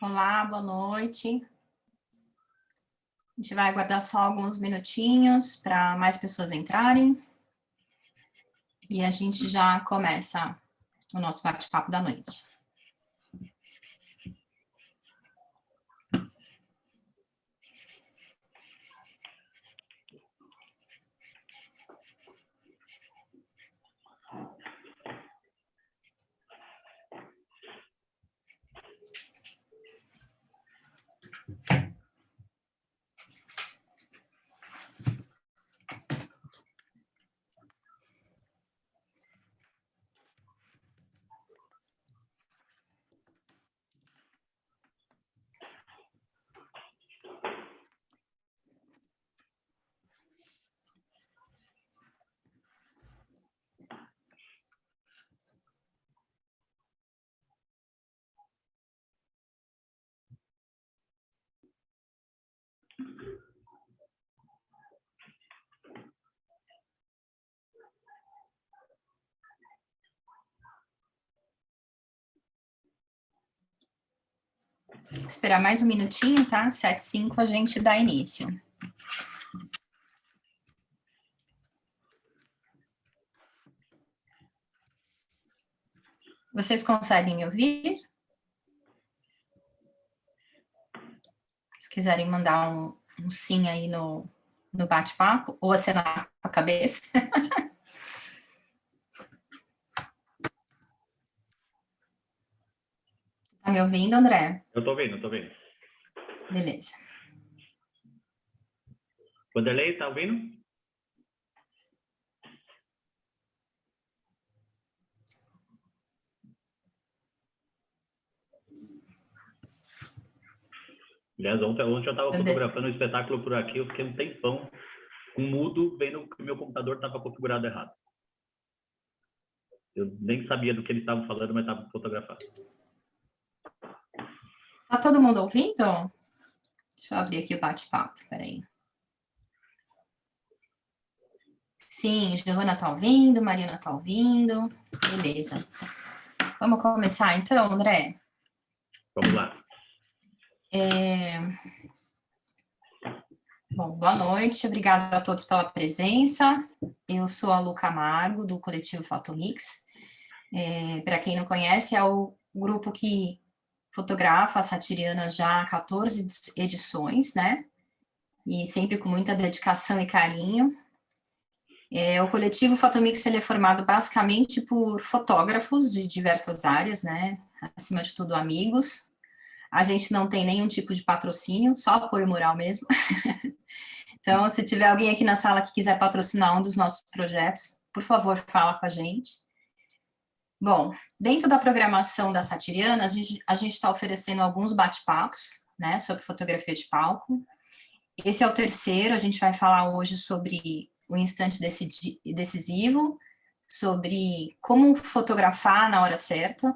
Olá, boa noite. A gente vai aguardar só alguns minutinhos para mais pessoas entrarem. E a gente já começa o nosso bate-papo da noite. Esperar mais um minutinho, tá? 7h05 a gente dá início. Vocês conseguem me ouvir? Se quiserem mandar um sim aí no bate-papo, ou acenar com a cabeça. Tá me ouvindo, André? Eu tô ouvindo. Beleza. Vanderlei, tá ouvindo? Aliás, ontem eu estava fotografando um espetáculo por aqui, eu fiquei um tempão com mudo, vendo que o meu computador estava configurado errado. Eu nem sabia do que eles estavam falando, mas estava fotografando. Tá todo mundo ouvindo? Deixa eu abrir aqui o bate-papo, peraí. Sim, Giovana tá ouvindo, Mariana tá ouvindo. Beleza. Vamos começar então, André? Vamos lá. Bom, boa noite, obrigada a todos pela presença. Eu sou a Lu Camargo, do Coletivo Fotomix. Para quem não conhece, é o grupo que fotografa as satirianas já há 14 edições, né? E sempre com muita dedicação e carinho. O Coletivo Fotomix ele é formado basicamente por fotógrafos de diversas áreas, né? Acima de tudo, amigos. A gente não tem nenhum tipo de patrocínio, só apoio moral mesmo. Então, se tiver alguém aqui na sala que quiser patrocinar um dos nossos projetos, por favor, fala com a gente. Bom, dentro da programação da Satiriana, a gente está oferecendo alguns bate-papos, né, sobre fotografia de palco. Esse é o terceiro, a gente vai falar hoje sobre o instante decisivo, sobre como fotografar na hora certa,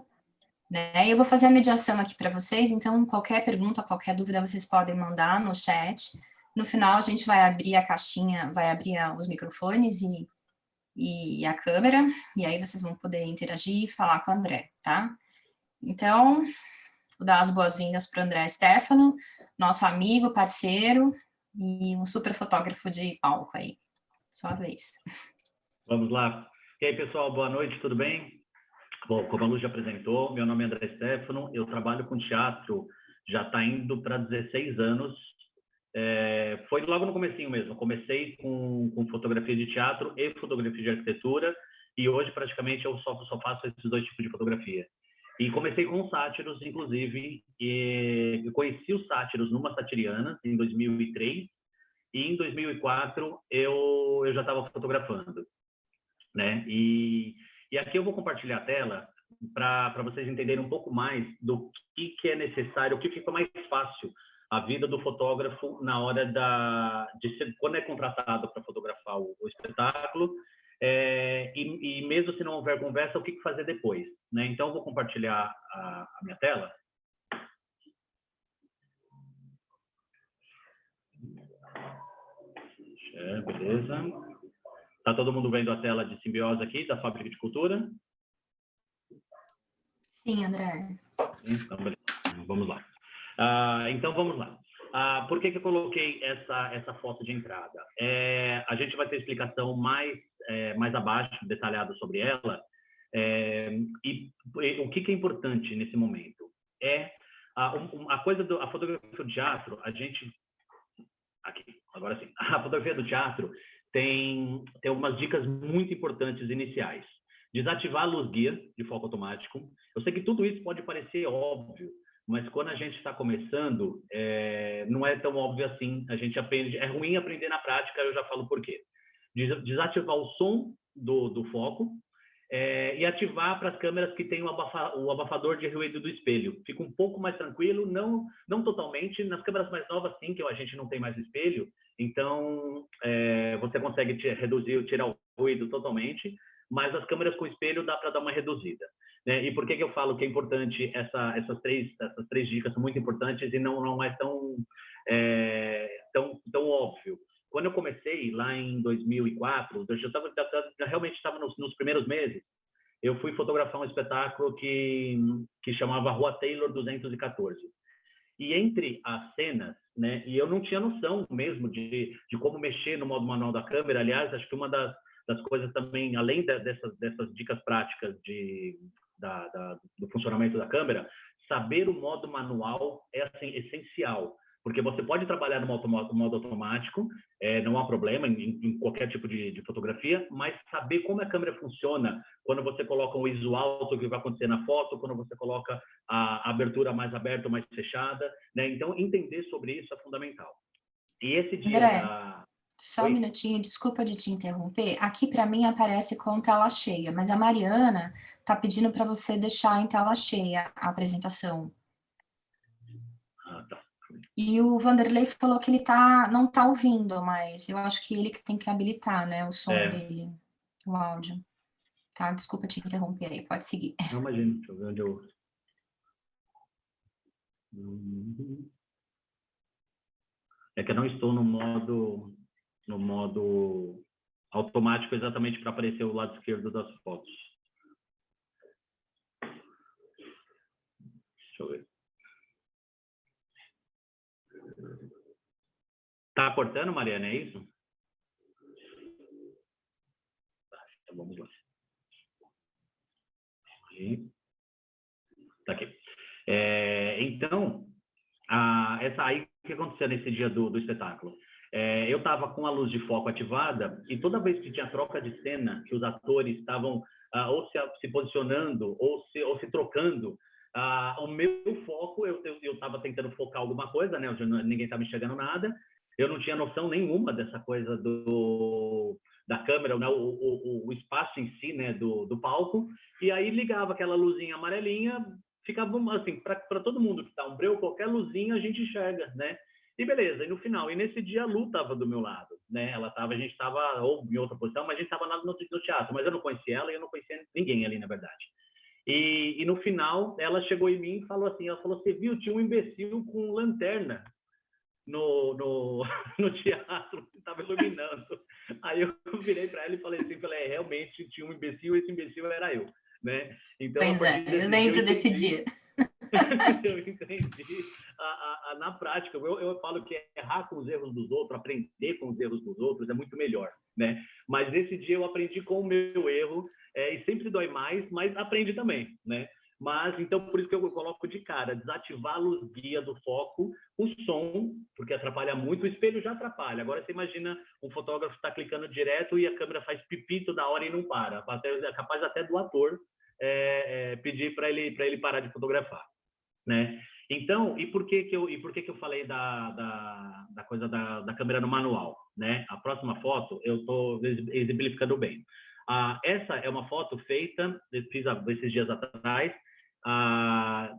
né? Eu vou fazer a mediação aqui para vocês, então qualquer pergunta, qualquer dúvida vocês podem mandar no chat. No final a gente vai abrir a caixinha, vai abrir os microfones e a câmera, e aí vocês vão poder interagir e falar com o André, tá? Então, vou dar as boas-vindas para o André Stefano, nosso amigo, parceiro e um super fotógrafo de palco aí. Sua vez. Vamos lá. E aí, pessoal, boa noite, tudo bem? Bom, como a Lu já apresentou, meu nome é André Stefano, eu trabalho com teatro, já está indo para 16 anos. Foi logo no comecinho mesmo, eu comecei com fotografia de teatro e fotografia de arquitetura, e hoje praticamente eu só faço esses dois tipos de fotografia. E comecei com sátiros, inclusive, e eu conheci os sátiros numa satiriana em 2003, e em 2004 eu já estava fotografando, né? E aqui eu vou compartilhar a tela para vocês entenderem um pouco mais do que é necessário, o que fica mais fácil a vida do fotógrafo na hora quando é contratado para fotografar o espetáculo, e mesmo se não houver conversa, o que fazer depois, né? Então, eu vou compartilhar a minha tela. Beleza. Tá todo mundo vendo a tela de simbiose aqui, da Fábrica de Cultura? Sim, André. Então, beleza. Vamos lá. Então, vamos lá. Por que eu coloquei essa foto de entrada? A gente vai ter explicação mais abaixo, detalhada sobre ela. E o que é importante nesse momento? A fotografia do teatro, aqui, agora sim. A fotografia do teatro tem algumas dicas muito importantes iniciais. Desativar a luz guia de foco automático. Eu sei que tudo isso pode parecer óbvio, mas quando a gente está começando, não é tão óbvio assim. A gente aprende, é ruim aprender na prática, eu já falo por quê. Desativar o som do foco e ativar para as câmeras que tem o abafador de ruído do espelho. Fica um pouco mais tranquilo, não totalmente. Nas câmeras mais novas, sim, que a gente não tem mais espelho, então você consegue reduzir, tirar o ruído totalmente, mas as câmeras com espelho dá para dar uma reduzida. Né? E por que eu falo que é importante essas três dicas são muito importantes e não é tão óbvio. Quando eu comecei lá em 2004, eu realmente estava nos primeiros meses, eu fui fotografar um espetáculo que chamava Rua Taylor 214. E entre as cenas, né, e eu não tinha noção mesmo de como mexer no modo manual da câmera. Aliás, acho que uma das coisas também, além dessas dicas práticas do funcionamento da câmera, saber o modo manual é assim, essencial. Porque você pode trabalhar no modo automático, não há problema em qualquer tipo de fotografia, mas saber como a câmera funciona, quando você coloca um ISO alto, o que vai acontecer na foto, quando você coloca a abertura mais aberta ou mais fechada, né? Então, entender sobre isso é fundamental. E esse dia André, só um minutinho, desculpa de te interromper. Aqui para mim aparece com tela cheia, mas a Mariana está pedindo para você deixar em tela cheia a apresentação. Tá. E o Vanderlei falou que ele não está ouvindo, mas eu acho que ele que tem que habilitar, né, o som dele, o áudio. Tá, desculpa te interromper aí, pode seguir. Não, imagina, deixa eu ver onde eu... É que eu não estou no modo automático exatamente para aparecer o lado esquerdo das fotos. Deixa eu ver. Tá cortando, Mariana, é isso? Tá, então vamos lá. Tá aqui. Então, aí o que aconteceu nesse dia do espetáculo? Eu estava com a luz de foco ativada e toda vez que tinha troca de cena, que os atores estavam ou se posicionando ou se trocando, o meu foco, eu estava tentando focar alguma coisa, né? Ninguém estava enxergando nada. Eu não tinha noção nenhuma dessa coisa da câmera, né? O espaço em si, né? Do palco. E aí ligava aquela luzinha amarelinha, ficava assim, para todo mundo que está um breu, qualquer luzinha a gente enxerga, né? E beleza, e no final, e nesse dia a Lu estava do meu lado, né? A gente estava ou em outra posição, mas a gente estava no teatro, mas eu não conhecia ela e eu não conhecia ninguém ali, na verdade. E no final, ela chegou em mim e falou assim, você viu, tinha um imbecil com lanterna no teatro, que estava iluminando. Aí eu virei para ela e falei assim, realmente tinha um imbecil, esse imbecil era eu, né? Então, pois eu lembro desse dia. Eu entendi. Na prática, eu falo que errar com os erros dos outros, aprender com os erros dos outros é muito melhor, né? Mas nesse dia eu aprendi com o meu erro, e sempre dói mais, mas aprende também, né? Mas, então, por isso que eu coloco de cara, desativar a luz guia do foco, o som, porque atrapalha muito, o espelho já atrapalha. Agora, você imagina um fotógrafo está clicando direto e a câmera faz pipi toda hora e não para. É capaz até do ator pedir para ele parar de fotografar, né? Então, e por que eu falei da coisa da câmera no manual, né? A próxima foto eu estou exemplificando bem. Essa é uma foto feita, fiz esses dias atrás,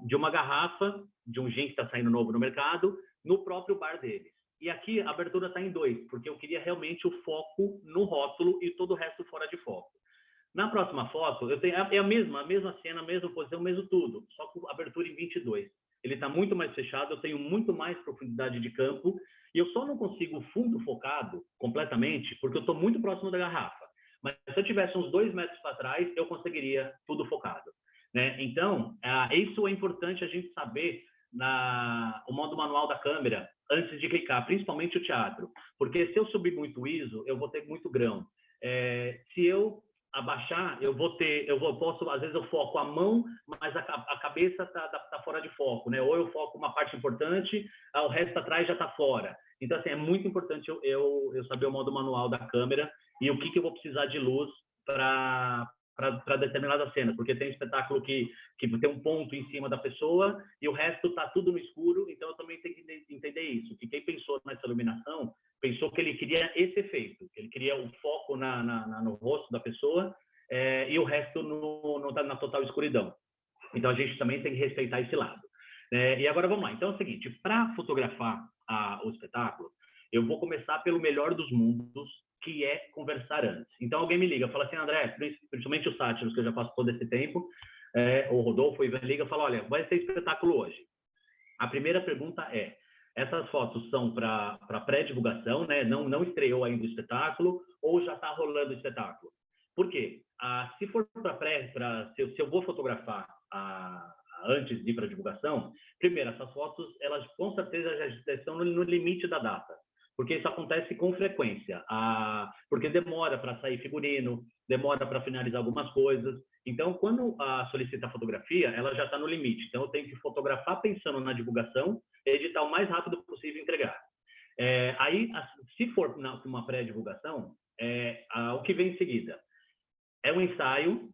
de uma garrafa de um gin que está saindo novo no mercado, no próprio bar deles. E aqui a abertura está em 2, porque eu queria realmente o foco no rótulo e todo o resto fora de foco. Na próxima foto, eu tenho a mesma cena, a mesma posição, mesmo tudo, só com abertura em 22. Ele está muito mais fechado, eu tenho muito mais profundidade de campo, e eu só não consigo o fundo focado completamente, porque eu estou muito próximo da garrafa. Mas se eu tivesse uns 2 metros para trás, eu conseguiria tudo focado, né? Então, isso é importante a gente saber o modo manual da câmera antes de clicar, principalmente o teatro, porque se eu subir muito ISO, eu vou ter muito grão. Se eu abaixar, posso, às vezes eu foco a mão, mas a cabeça tá fora de foco, né? Ou eu foco uma parte importante, o resto atrás já tá fora. Então, assim, é muito importante eu saber o modo manual da câmera e o que eu vou precisar de luz para determinadas cenas, porque tem espetáculo que tem um ponto em cima da pessoa e o resto tá tudo no escuro, então eu também tenho que entender isso, que quem pensou nessa iluminação pensou que ele queria esse efeito, que ele queria o foco no rosto da pessoa e o resto na total escuridão. Então a gente também tem que respeitar esse lado. E agora vamos lá. Então é o seguinte, para fotografar o espetáculo, eu vou começar pelo melhor dos mundos, que é conversar antes. Então alguém me liga, fala assim, André, principalmente os sátiros, que eu já passo todo esse tempo, o Rodolfo, o Ivan liga e fala, olha, vai ter espetáculo hoje. A primeira pergunta é, essas fotos são para pré-divulgação, né? Não estreou ainda o espetáculo, ou já está rolando o espetáculo? Por quê? Se for se eu vou fotografar antes de ir para a divulgação, primeiro, essas fotos, elas com certeza já estão no limite da data, porque isso acontece com frequência, porque demora para sair figurino, demora para finalizar algumas coisas. Então, quando solicita a fotografia, ela já está no limite. Então, eu tenho que fotografar pensando na divulgação, editar o mais rápido possível e entregar. Aí, se for uma pré-divulgação, o que vem em seguida? É um ensaio,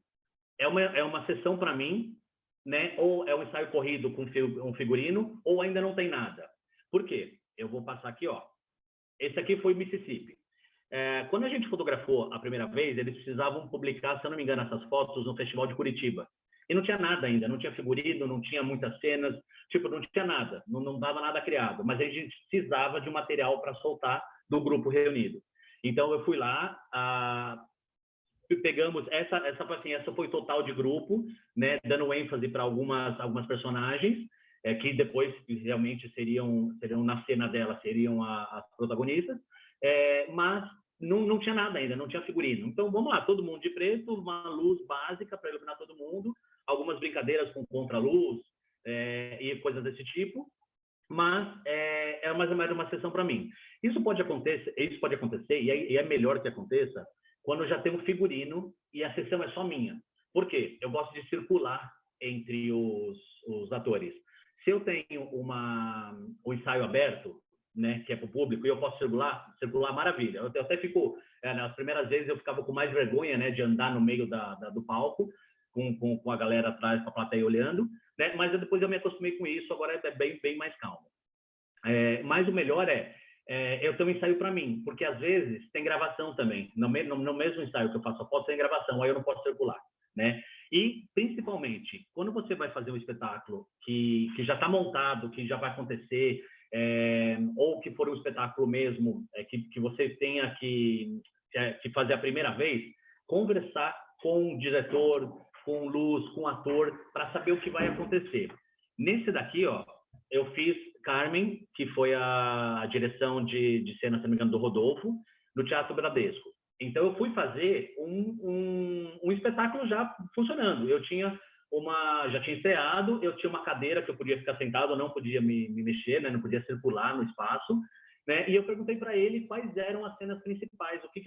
é uma sessão para mim, né? Ou é um ensaio corrido com um figurino, ou ainda não tem nada. Por quê? Eu vou passar aqui, ó. Esse aqui foi Mississippi. Quando a gente fotografou a primeira vez, eles precisavam publicar, se eu não me engano, essas fotos no Festival de Curitiba. E não tinha nada ainda, não tinha figurino, não tinha muitas cenas, não tinha nada, não dava nada criado. Mas a gente precisava de um material para soltar do grupo reunido. Então, eu fui lá, pegamos essa foi total de grupo, né, dando ênfase para algumas personagens que depois realmente seriam na cena dela, seriam as protagonistas, mas não tinha nada ainda, não tinha figurino. Então vamos lá, todo mundo de preto, uma luz básica para iluminar todo mundo, algumas brincadeiras com contraluz e coisas desse tipo, mas é mais ou menos uma sessão para mim. Isso pode acontecer e é melhor que aconteça quando já tem um figurino e a sessão é só minha. Por quê? Eu gosto de circular entre os atores. Se eu tenho um ensaio aberto, né, que é para o público, e eu posso circular maravilha. Eu até fico, nas primeiras vezes eu ficava com mais vergonha, né, de andar no meio do palco, com a galera atrás, com a plateia olhando, né, mas depois eu me acostumei com isso, agora é bem mais calmo. Mas o melhor eu tenho um ensaio para mim, porque às vezes tem gravação também. No mesmo ensaio que eu faço a foto, tem gravação, aí eu não posso circular, né? E, principalmente, quando você vai fazer um espetáculo que já está montado, que já vai acontecer, ou que for um espetáculo mesmo que você tenha que fazer a primeira vez, conversar com o diretor, com luz, com o ator, para saber o que vai acontecer. Nesse daqui, ó, eu fiz Carmen, que foi a direção de cena, se não me engano, do Rodolfo, no Teatro Bradesco. Então, eu fui fazer um espetáculo já funcionando. Já tinha estreado, eu tinha uma cadeira que eu podia ficar sentado, eu não podia me mexer, né? Não podia circular no espaço, né? E eu perguntei para ele quais eram as cenas principais, o que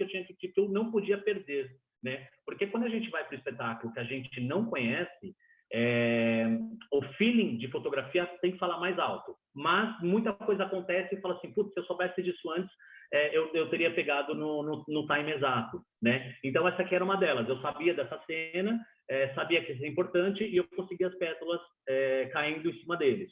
eu não podia perder, né? Porque quando a gente vai para o espetáculo que a gente não conhece, o feeling de fotografia tem que falar mais alto, mas muita coisa acontece e fala assim, putz, se eu soubesse disso antes, eu teria pegado no time exato, né? Então essa aqui era uma delas, eu sabia dessa cena, sabia que isso é importante e eu consegui as pétalas caindo em cima deles.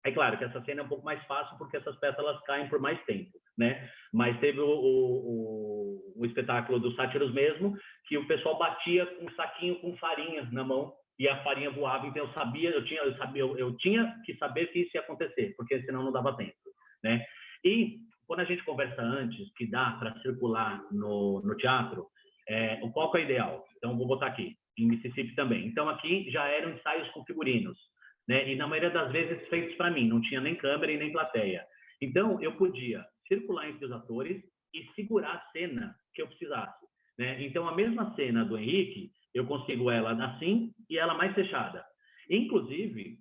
É claro que essa cena é um pouco mais fácil porque essas pétalas caem por mais tempo, né? Mas teve o espetáculo dos sátiros mesmo, que o pessoal batia um saquinho com farinha na mão e a farinha voava, então eu tinha que saber que isso ia acontecer, porque senão não dava tempo, né? E quando a gente conversa antes, que dá para circular no teatro, qual que é o ideal? Então, vou botar aqui, em Mississippi também. Então, aqui já eram ensaios com figurinos, né? E na maioria das vezes feitos para mim, não tinha nem câmera e nem plateia. Então, eu podia circular entre os atores e segurar a cena que eu precisasse, né? Então, a mesma cena do Henrique, eu consigo ela assim e ela mais fechada. Inclusive,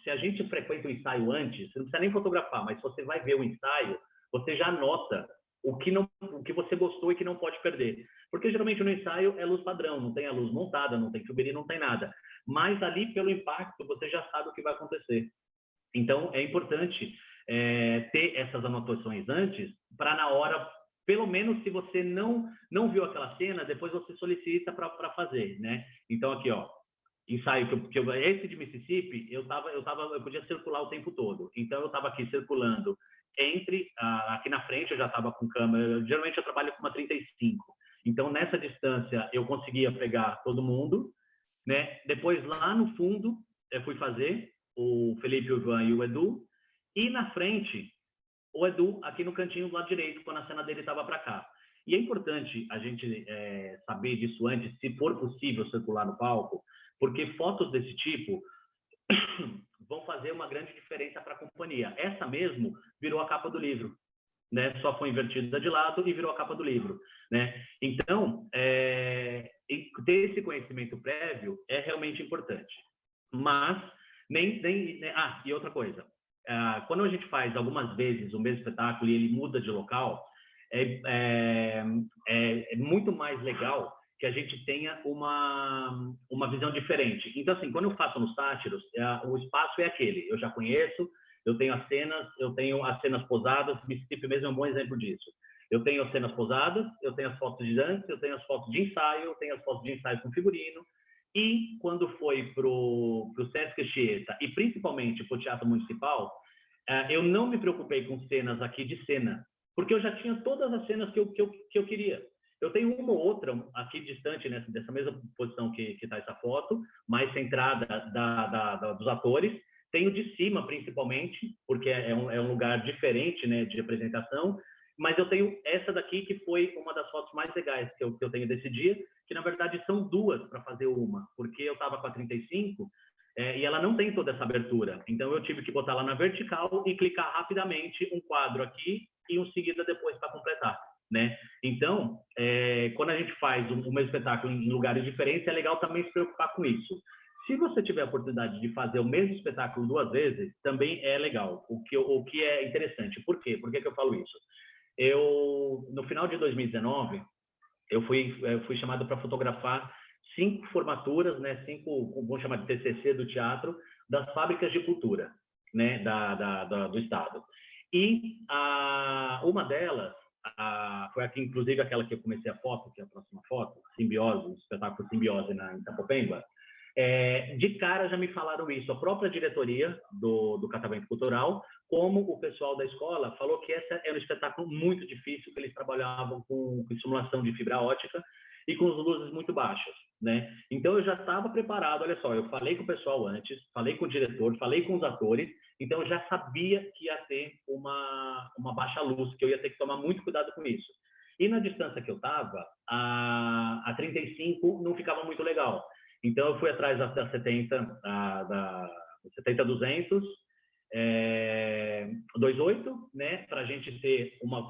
se a gente frequenta o ensaio antes, você não precisa nem fotografar, mas se você vai ver o ensaio, você já nota o que você gostou e que não pode perder. Porque geralmente no ensaio é luz padrão, não tem a luz montada, não tem figurino, não tem nada. Mas ali, pelo impacto, você já sabe o que vai acontecer. Então, é importante ter essas anotações antes, para na hora, pelo menos se você não viu aquela cena, depois você solicita para fazer, né? Então, aqui, ó, ensaio esse de Mississippi, eu podia circular o tempo todo. Então, eu estava aqui circulando aqui na frente, eu já estava com câmera, geralmente eu trabalho com uma 35. Então, nessa distância, eu conseguia pegar todo mundo, né? Depois, lá no fundo, eu fui fazer o Felipe, o Ivan e o Edu, e na frente, o Edu aqui no cantinho do lado direito, quando a cena dele estava para cá. E é importante a gente saber disso antes, se for possível circular no palco, porque fotos desse tipo vão fazer uma grande diferença para a companhia. Essa mesmo virou a capa do livro, né? Só foi invertida de lado e virou a capa do livro, né? Então, ter esse conhecimento prévio é realmente importante. Mas, e outra coisa, quando a gente faz algumas vezes o mesmo espetáculo e ele muda de local, é muito mais legal que a gente tenha uma visão diferente. Então, assim, quando eu faço nos Sátiros, o espaço é aquele, eu já conheço, eu tenho as cenas posadas, Mississippi mesmo é um bom exemplo disso. Eu tenho as cenas posadas, eu tenho as fotos de dança, eu tenho as fotos de ensaio, eu tenho as fotos de ensaio com figurino, e quando foi para o Sesc Chieta, e principalmente para o Teatro Municipal, eu não me preocupei com cenas aqui de cena, porque eu já tinha todas as cenas que eu queria. Eu tenho uma ou outra aqui distante, né, dessa mesma posição que está essa foto, mais centrada dos atores. Tenho de cima, principalmente, porque é um lugar diferente, né, de apresentação. Mas eu tenho essa daqui, que foi uma das fotos mais legais que eu tenho desse dia, que, na verdade, são duas para fazer uma, porque eu estava com a 35 e ela não tem toda essa abertura. Então, eu tive que botar lá na vertical e clicar rapidamente um quadro aqui e um seguida depois para completar, né? Então, quando a gente faz o mesmo espetáculo em lugares diferentes, é legal também se preocupar com isso. Se você tiver a oportunidade de fazer o mesmo espetáculo 2 vezes, também é legal, o que é interessante. Por quê? Por que eu falo isso? No final de 2019, eu fui chamado para fotografar 5 formaturas, né, 5, vamos chamar de TCC do teatro, das fábricas de cultura, né, do estado. E uma delas, foi aqui, inclusive, aquela que eu comecei a foto, que é a próxima foto, Simbiose, o espetáculo Simbiose em Itapopemba. De cara já me falaram isso, a própria diretoria do Catavento Cultural, como o pessoal da escola falou que esse era um espetáculo muito difícil, que eles trabalhavam com simulação de fibra ótica e com luzes muito baixas, né? Então eu já estava preparado, olha só, eu falei com o pessoal antes, falei com o diretor, falei com os atores, então eu já sabia que ia ter uma baixa luz, que eu ia ter que tomar muito cuidado com isso. E na distância que eu estava, a 35 não ficava muito legal. Então, eu fui atrás da 70, da 70-200, 2.8, né, para a gente ter uma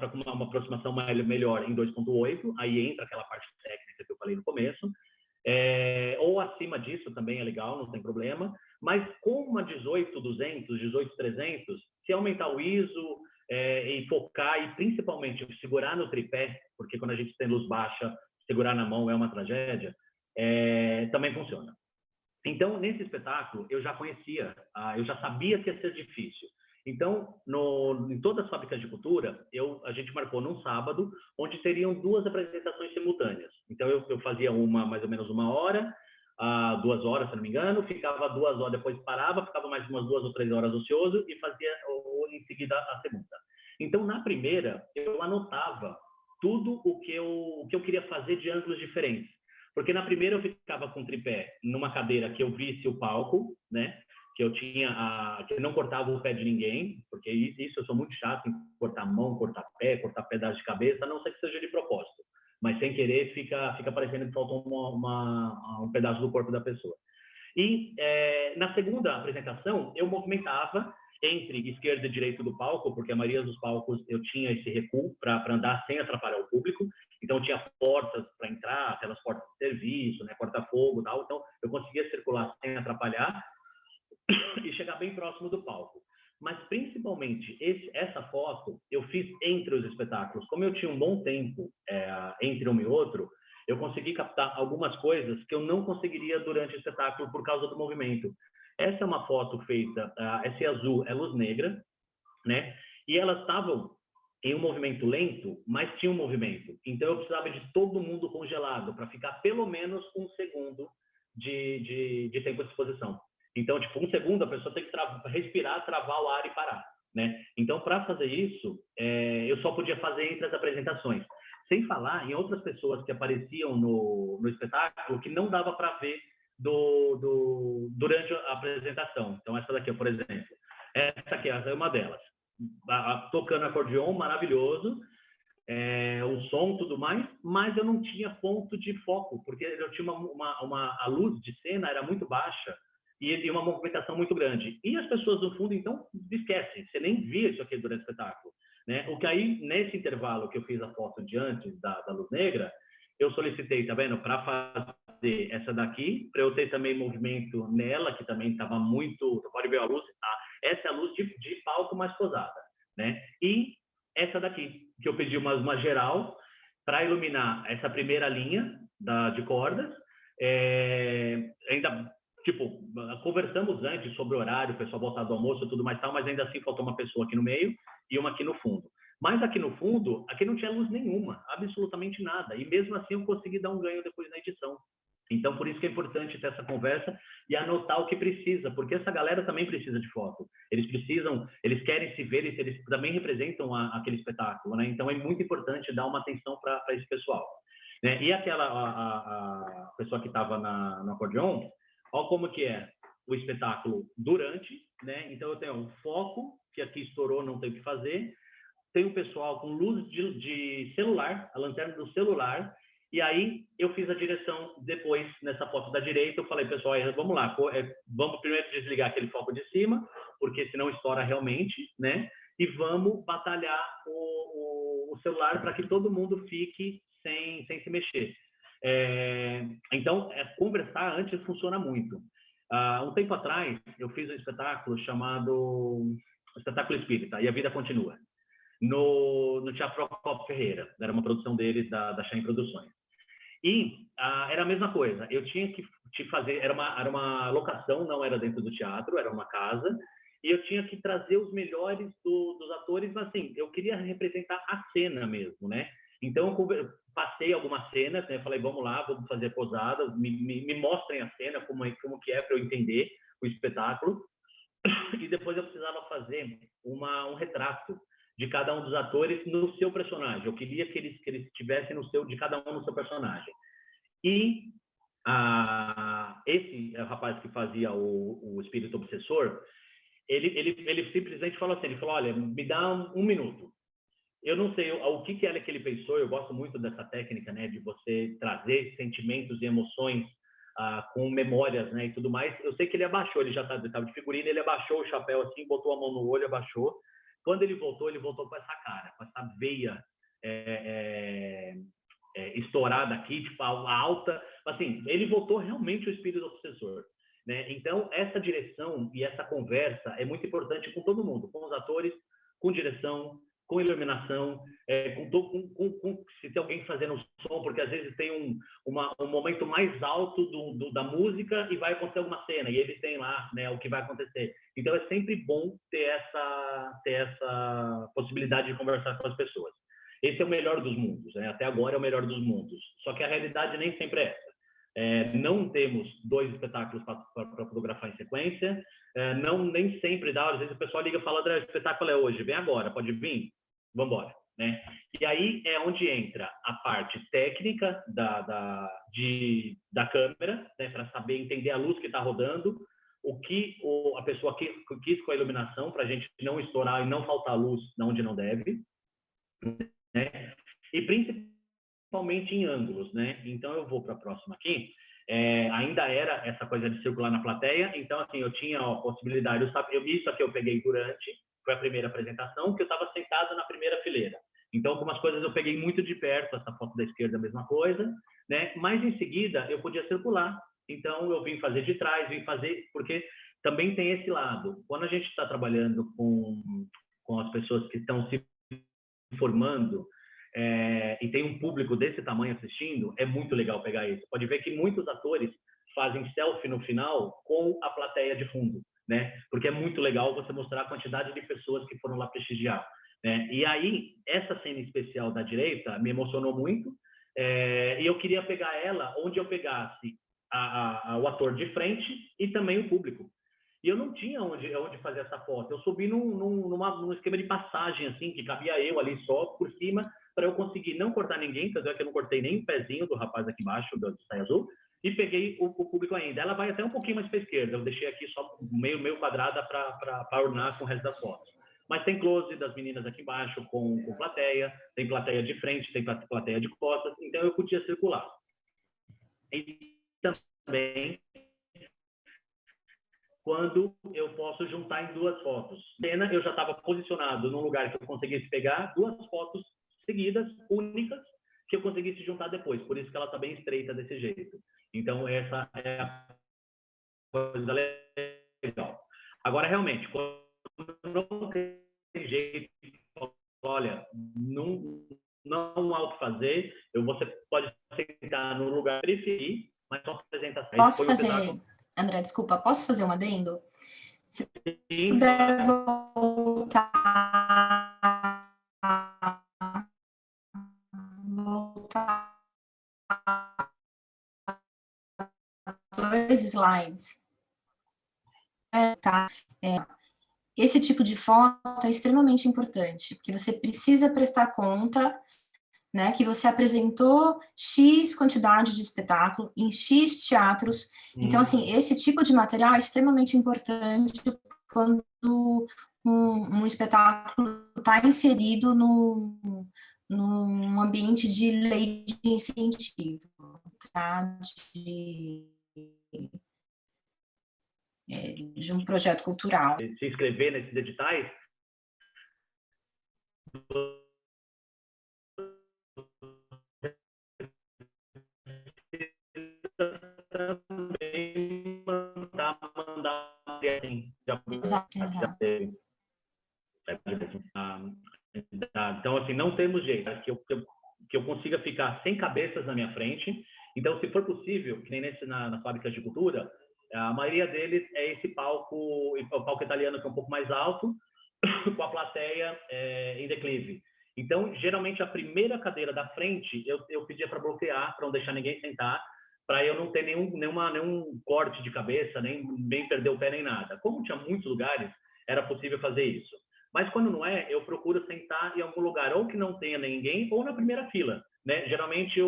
aproximação melhor em 2.8, aí entra aquela parte técnica que eu falei no começo, ou acima disso também é legal, não tem problema, mas com uma 18-200, 18-300, se aumentar o ISO e focar e principalmente segurar no tripé, porque quando a gente tem luz baixa, segurar na mão é uma tragédia, também funciona. Então, nesse espetáculo, eu já conhecia, eu já sabia que ia ser difícil. Então, em todas as fábricas de cultura, a gente marcou num sábado, onde teriam 2 apresentações simultâneas. Então, eu fazia mais ou menos 1 hora, 2 horas, se não me engano, ficava 2 horas, depois parava, ficava mais umas 2 ou 3 horas ocioso e fazia em seguida a segunda. Então, na primeira, eu anotava tudo o que eu queria fazer de ângulos diferentes. Porque na primeira eu ficava com tripé numa cadeira que eu visse o palco, né? Que eu tinha que eu não cortava o pé de ninguém, porque isso eu sou muito chato em cortar mão, cortar pedaço de cabeça, a não ser que seja de propósito. Mas sem querer fica parecendo que faltou um pedaço do corpo da pessoa. E na segunda apresentação eu movimentava entre esquerda e direita do palco, porque a maioria dos palcos eu tinha esse recuo para andar sem atrapalhar o público. Então, tinha portas para entrar, aquelas portas de serviço, né, corta-fogo e tal. Então, eu conseguia circular sem atrapalhar. e chegar bem próximo do palco. Mas, principalmente, essa foto eu fiz entre os espetáculos. Como eu tinha um bom tempo entre um e outro, eu consegui captar algumas coisas que eu não conseguiria durante o espetáculo por causa do movimento. Essa é uma foto feita, esse azul é luz negra, né? E elas estavam em um movimento lento, mas tinha um movimento. Então, eu precisava de todo mundo congelado para ficar pelo menos 1 segundo de tempo de exposição. Então, tipo, 1 segundo, a pessoa tem que respirar, travar o ar e parar, né? Então, para fazer isso, eu só podia fazer entre as apresentações. Sem falar em outras pessoas que apareciam no espetáculo que não dava para ver durante a apresentação. Então, essa daqui, por exemplo. Essa aqui é uma delas. Tocando acordeon, maravilhoso. O som, tudo mais, mas eu não tinha ponto de foco, porque eu tinha a luz de cena era muito baixa e uma movimentação muito grande. E as pessoas do fundo, então, esquecem, você nem via isso aqui durante o espetáculo, né? O que aí, nesse intervalo que eu fiz a foto de antes da luz negra, eu solicitei, tá vendo, para fazer essa daqui, para eu ter também movimento nela, que também estava muito, você pode ver a luz, essa é a luz de palco mais posada, né? E essa daqui, que eu pedi uma geral para iluminar essa primeira linha de cordas. Ainda, tipo, conversamos antes sobre o horário, o pessoal voltar do almoço e tudo mais tal, mas ainda assim faltou uma pessoa aqui no meio e uma aqui no fundo. Mas aqui no fundo, aqui não tinha luz nenhuma, absolutamente nada. E mesmo assim eu consegui dar um ganho depois na edição. Então, por isso que é importante ter essa conversa e anotar o que precisa, porque essa galera também precisa de foto. Eles precisam, eles querem se ver, eles também representam aquele espetáculo, né? Então, é muito importante dar uma atenção para esse pessoal, né? E aquela a pessoa que estava no acordeon, olha como que é o espetáculo durante, né? Então, eu tenho um foco, que aqui estourou, não tem o que fazer. Tem o pessoal com luz de celular, a lanterna do celular. E aí eu fiz a direção depois, nessa foto da direita, eu falei, pessoal, vamos lá, vamos primeiro desligar aquele foco de cima, porque senão estoura realmente, né? E vamos batalhar o celular para que todo mundo fique sem se mexer. Então, conversar antes funciona muito. Um tempo atrás, eu fiz um espetáculo chamado Espetáculo Espírita, e a Vida Continua, no Teatro Procopio Ferreira. Era uma produção deles, da Chain Produções. E era a mesma coisa, eu tinha que fazer, era uma locação, não era dentro do teatro, era uma casa, e eu tinha que trazer os melhores dos atores, mas assim, eu queria representar a cena mesmo, né? Então, eu passei algumas cenas, né? Falei, vamos lá, vamos fazer posada, me mostrem a cena, como que é, para eu entender o espetáculo. E depois eu precisava fazer um retrato de cada um dos atores no seu personagem. Eu queria que eles estivessem de cada um no seu personagem. E esse rapaz que fazia o espírito obsessor, ele simplesmente falou assim, ele falou, olha, me dá um minuto. Eu não sei o que é que ele pensou, eu gosto muito dessa técnica, né, de você trazer sentimentos e emoções com memórias, né, e tudo mais. Eu sei que ele abaixou, ele já estava de figurino, ele abaixou o chapéu assim, botou a mão no olho, abaixou. Quando ele voltou com essa cara, com essa veia estourada aqui, tipo, alta. Assim, ele voltou realmente o espírito obsessor, né? Então, essa direção e essa conversa é muito importante com todo mundo, com os atores, com direção, com iluminação, se tem alguém fazendo som, porque às vezes tem um momento mais alto da música e vai acontecer alguma cena, e eles têm lá, né, o que vai acontecer. Então, é sempre bom ter essa possibilidade de conversar com as pessoas. Esse é o melhor dos mundos, né? Até agora é o melhor dos mundos. Só que a realidade nem sempre é essa. Não temos 2 espetáculos para fotografar em sequência, nem sempre dá. Às vezes o pessoal liga e fala, André, o espetáculo é hoje, vem agora, pode vir? Vamos embora, né? E aí é onde entra a parte técnica da câmera, né? Para saber entender a luz que está rodando, o que a pessoa quis com a iluminação, para a gente não estourar e não faltar luz onde não deve, né? E principalmente em ângulos, né? Então eu vou para a próxima aqui. Ainda era essa coisa de circular na plateia, então assim eu tinha a possibilidade, isso aqui eu peguei durante, foi a primeira apresentação, que eu estava sentado na primeira fileira. Então algumas coisas eu peguei muito de perto, essa foto da esquerda a mesma coisa, né? Mas em seguida eu podia circular. Então eu vim fazer de trás, porque também tem esse lado. Quando a gente está trabalhando com as pessoas que estão se formando, e tem um público desse tamanho assistindo, é muito legal pegar isso. Pode ver que muitos atores fazem selfie no final com a plateia de fundo, né? Porque é muito legal você mostrar a quantidade de pessoas que foram lá prestigiar, né? E aí, essa cena especial da direita me emocionou muito, e eu queria pegar ela onde eu pegasse o ator de frente e também o público. E eu não tinha onde fazer essa foto. Eu subi num esquema de passagem, assim, que cabia eu ali só por cima, para eu conseguir não cortar ninguém, tanto é que eu não cortei nem o pezinho do rapaz aqui embaixo, do saia azul, e peguei o público ainda. Ela vai até um pouquinho mais para a esquerda, eu deixei aqui só meio quadrada para ornar com o resto das fotos. Mas tem close das meninas aqui embaixo com plateia, tem plateia de frente, tem plateia de costas, então eu podia circular. E também quando eu posso juntar em duas fotos. Cena, eu já estava posicionado num lugar que eu conseguisse pegar duas fotos seguidas, únicas, que eu conseguisse juntar depois. Por isso que ela está bem estreita desse jeito. Então, essa é a coisa legal. Agora, realmente, quando não tem jeito, olha, não há o que fazer, você pode sentar no lugar preferir, mas só apresentação. Posso fazer, André, desculpa, posso fazer um adendo? Se puder voltar dois slides. Tá? Esse tipo de foto é extremamente importante, porque você precisa prestar conta, né, que você apresentou X quantidade de espetáculo em X teatros. Então, assim, esse tipo de material é extremamente importante quando um espetáculo está inserido num ambiente de lei de incentivo, tá? De um projeto cultural. Se inscrever nesses editais, também mandar assim, Exato. Então, assim, não temos jeito que eu consiga ficar sem cabeças na minha frente. Então, se for possível, que nem na fábrica de cultura, a maioria deles é esse palco, o palco italiano, que é um pouco mais alto, com a plateia em declive. Então, geralmente, a primeira cadeira da frente, eu pedia para bloquear, para não deixar ninguém sentar, para eu não ter nenhum corte de cabeça, nem perder o pé, nem nada. Como tinha muitos lugares, era possível fazer isso. Mas quando não é, eu procuro sentar em algum lugar, ou que não tenha ninguém, ou na primeira fila, né? Geralmente, a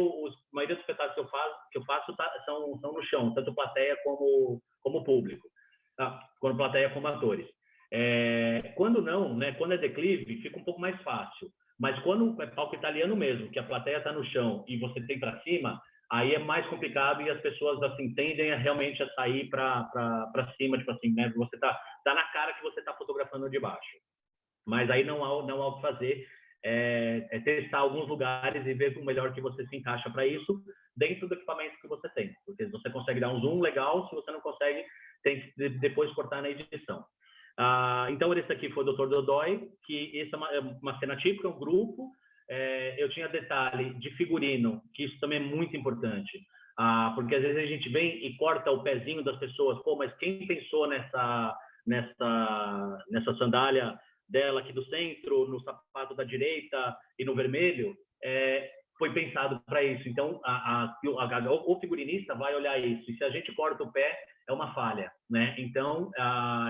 maioria dos espetáculos que eu faço são no chão, tanto plateia como público, tá? Quando plateia como atores. Quando não, né? Quando é declive, fica um pouco mais fácil. Mas quando é palco italiano mesmo, que a plateia está no chão e você tem para cima, aí é mais complicado e as pessoas assim tendem realmente a sair para cima, tipo assim, né? Você tá na cara que você está fotografando de baixo. Mas aí não há o que fazer, é testar alguns lugares e ver o melhor que você se encaixa para isso dentro do equipamento que você tem. Porque você consegue dar um zoom legal, se você não consegue, tem que depois cortar na edição. Então, esse aqui foi o Dr. Dodói, que essa é uma cena típica, um grupo. Eu tinha detalhe de figurino, que isso também é muito importante. Porque às vezes a gente vem e corta o pezinho das pessoas. Pô, mas quem pensou nessa sandália dela aqui do centro, no sapato da direita e no vermelho, foi pensado para isso. Então, o figurinista vai olhar isso. E se a gente corta o pé, é uma falha, né? Então,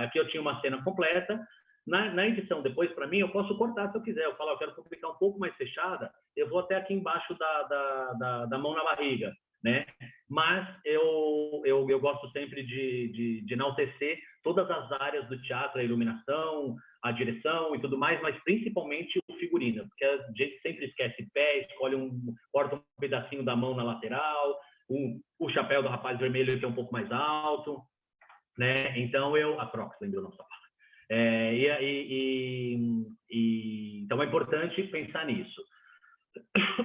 aqui eu tinha uma cena completa. Na edição, depois, para mim, eu posso cortar se eu quiser. Eu falo, eu quero publicar um pouco mais fechada, eu vou até aqui embaixo da mão na barriga, né? Mas eu gosto sempre de enaltecer todas as áreas do teatro, a iluminação, a direção e tudo mais, mas principalmente o figurino, porque a gente sempre esquece pé, corta um pedacinho da mão na lateral, o chapéu do rapaz vermelho que é um pouco mais alto, né? Então a Crocs, lembrou o nosso sapato. Então é importante pensar nisso.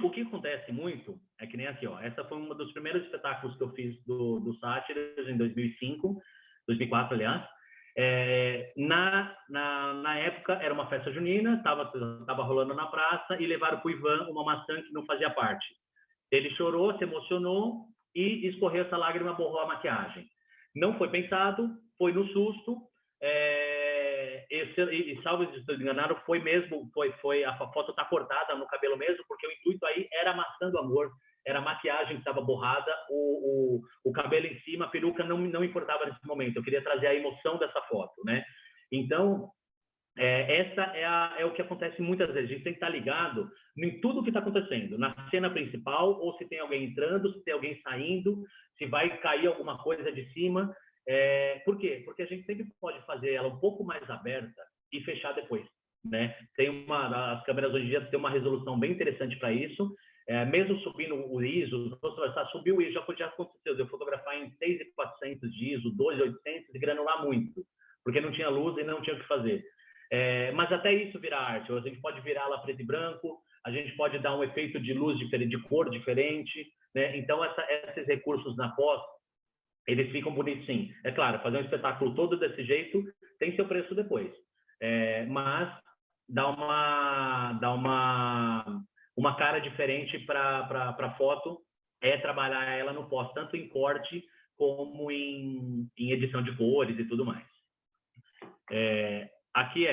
O que acontece muito é que nem aqui, ó. Essa foi um dos primeiros espetáculos que eu fiz do Sátiras em 2005, 2004, aliás. Na época, era uma festa junina, estava rolando na praça, e levaram para o Ivan uma maçã que não fazia parte. Ele chorou, se emocionou e escorreu essa lágrima, borrou a maquiagem. Não foi pensado, foi no susto, e salvo se estou enganado, foi mesmo, a foto está cortada no cabelo mesmo, porque o intuito aí era a maçã do amor, era a maquiagem que estava borrada, o cabelo em cima, a peruca não importava nesse momento, eu queria trazer a emoção dessa foto, né? Então, essa é o que acontece muitas vezes, a gente tem que estar ligado em tudo o que está acontecendo, na cena principal, ou se tem alguém entrando, se tem alguém saindo, se vai cair alguma coisa de cima. Por quê? Porque a gente sempre pode fazer ela um pouco mais aberta e fechar depois, né? As câmeras hoje em dia têm uma resolução bem interessante para isso, mesmo subindo o ISO, subiu o ISO, já aconteceu, eu fotografar em 6.400 de ISO, 2.800 e granular muito, porque não tinha luz e não tinha o que fazer. Mas até isso vira arte, a gente pode virar ela preto e branco, a gente pode dar um efeito de luz diferente, de cor diferente, né? Então, esses recursos na pós, eles ficam bonitos sim. É claro, fazer um espetáculo todo desse jeito tem seu preço depois, mas dá uma cara diferente para a foto, trabalhar ela no pós, tanto em corte como em edição de cores e tudo mais. Aqui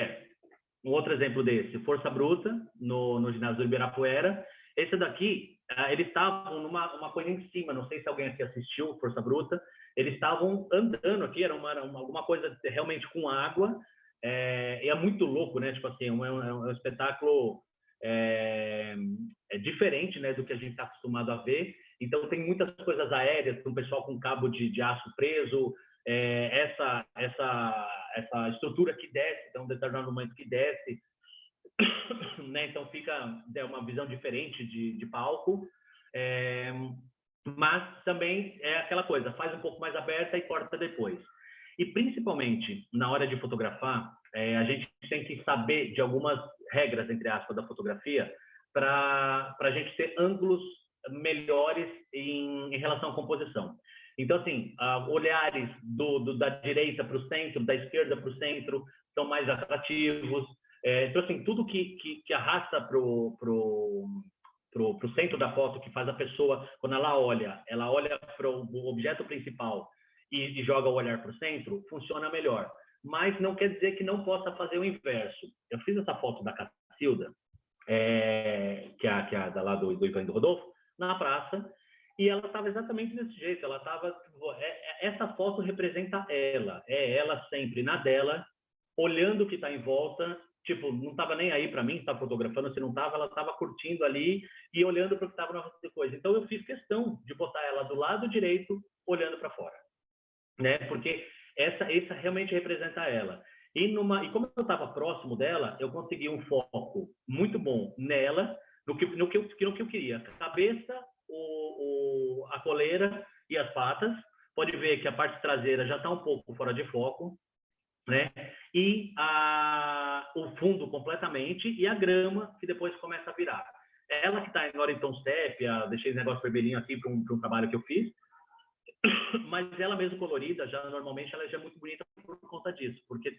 um outro exemplo desse, Força Bruta, no ginásio do Ibirapuera. Esse daqui, eles estavam numa coisa em cima, não sei se alguém aqui assistiu Força Bruta, eles estavam andando aqui, era alguma coisa realmente com água, e é muito louco, né? Tipo assim, é um espetáculo diferente, né, do que a gente está acostumado a ver. Então, tem muitas coisas aéreas, com o pessoal com cabo de aço preso, essa estrutura que desce, então, um determinado momento que desce, né? Então, fica uma visão diferente de palco, mas também é aquela coisa, faz um pouco mais aberta e corta depois. E, principalmente, na hora de fotografar, a gente tem que saber de algumas regras, entre aspas, da fotografia, para a gente ter ângulos melhores em relação à composição. Então, assim, olhares da direita para o centro, da esquerda para o centro, são mais atrativos. Então, assim, tudo que arrasta para o centro da foto, que faz a pessoa, quando ela olha para o objeto principal e joga o olhar para o centro, funciona melhor. Mas não quer dizer que não possa fazer o inverso. Eu fiz essa foto da Cacilda, que é da lá do Ivan e do Rodolfo, na praça, e ela estava exatamente desse jeito. Ela estava, essa foto representa ela, ela sempre na dela, olhando o que está em volta, tipo, não estava nem aí para mim, estava fotografando, se não estava, ela estava curtindo ali e olhando para o que estava na outra coisa. Então, eu fiz questão de botar ela do lado direito, olhando para fora, né? Porque essa realmente representa ela. E como eu estava próximo dela, eu consegui um foco muito bom nela, no que eu queria. A cabeça, a coleira e as patas. Pode ver que a parte traseira já está um pouco fora de foco, né? E o fundo completamente, e a grama que depois começa a virar. Ela que está agora em tom sépia, deixei esse negócio vermelhinho aqui para um trabalho que eu fiz, mas ela mesmo colorida, normalmente ela já é muito bonita por conta disso, porque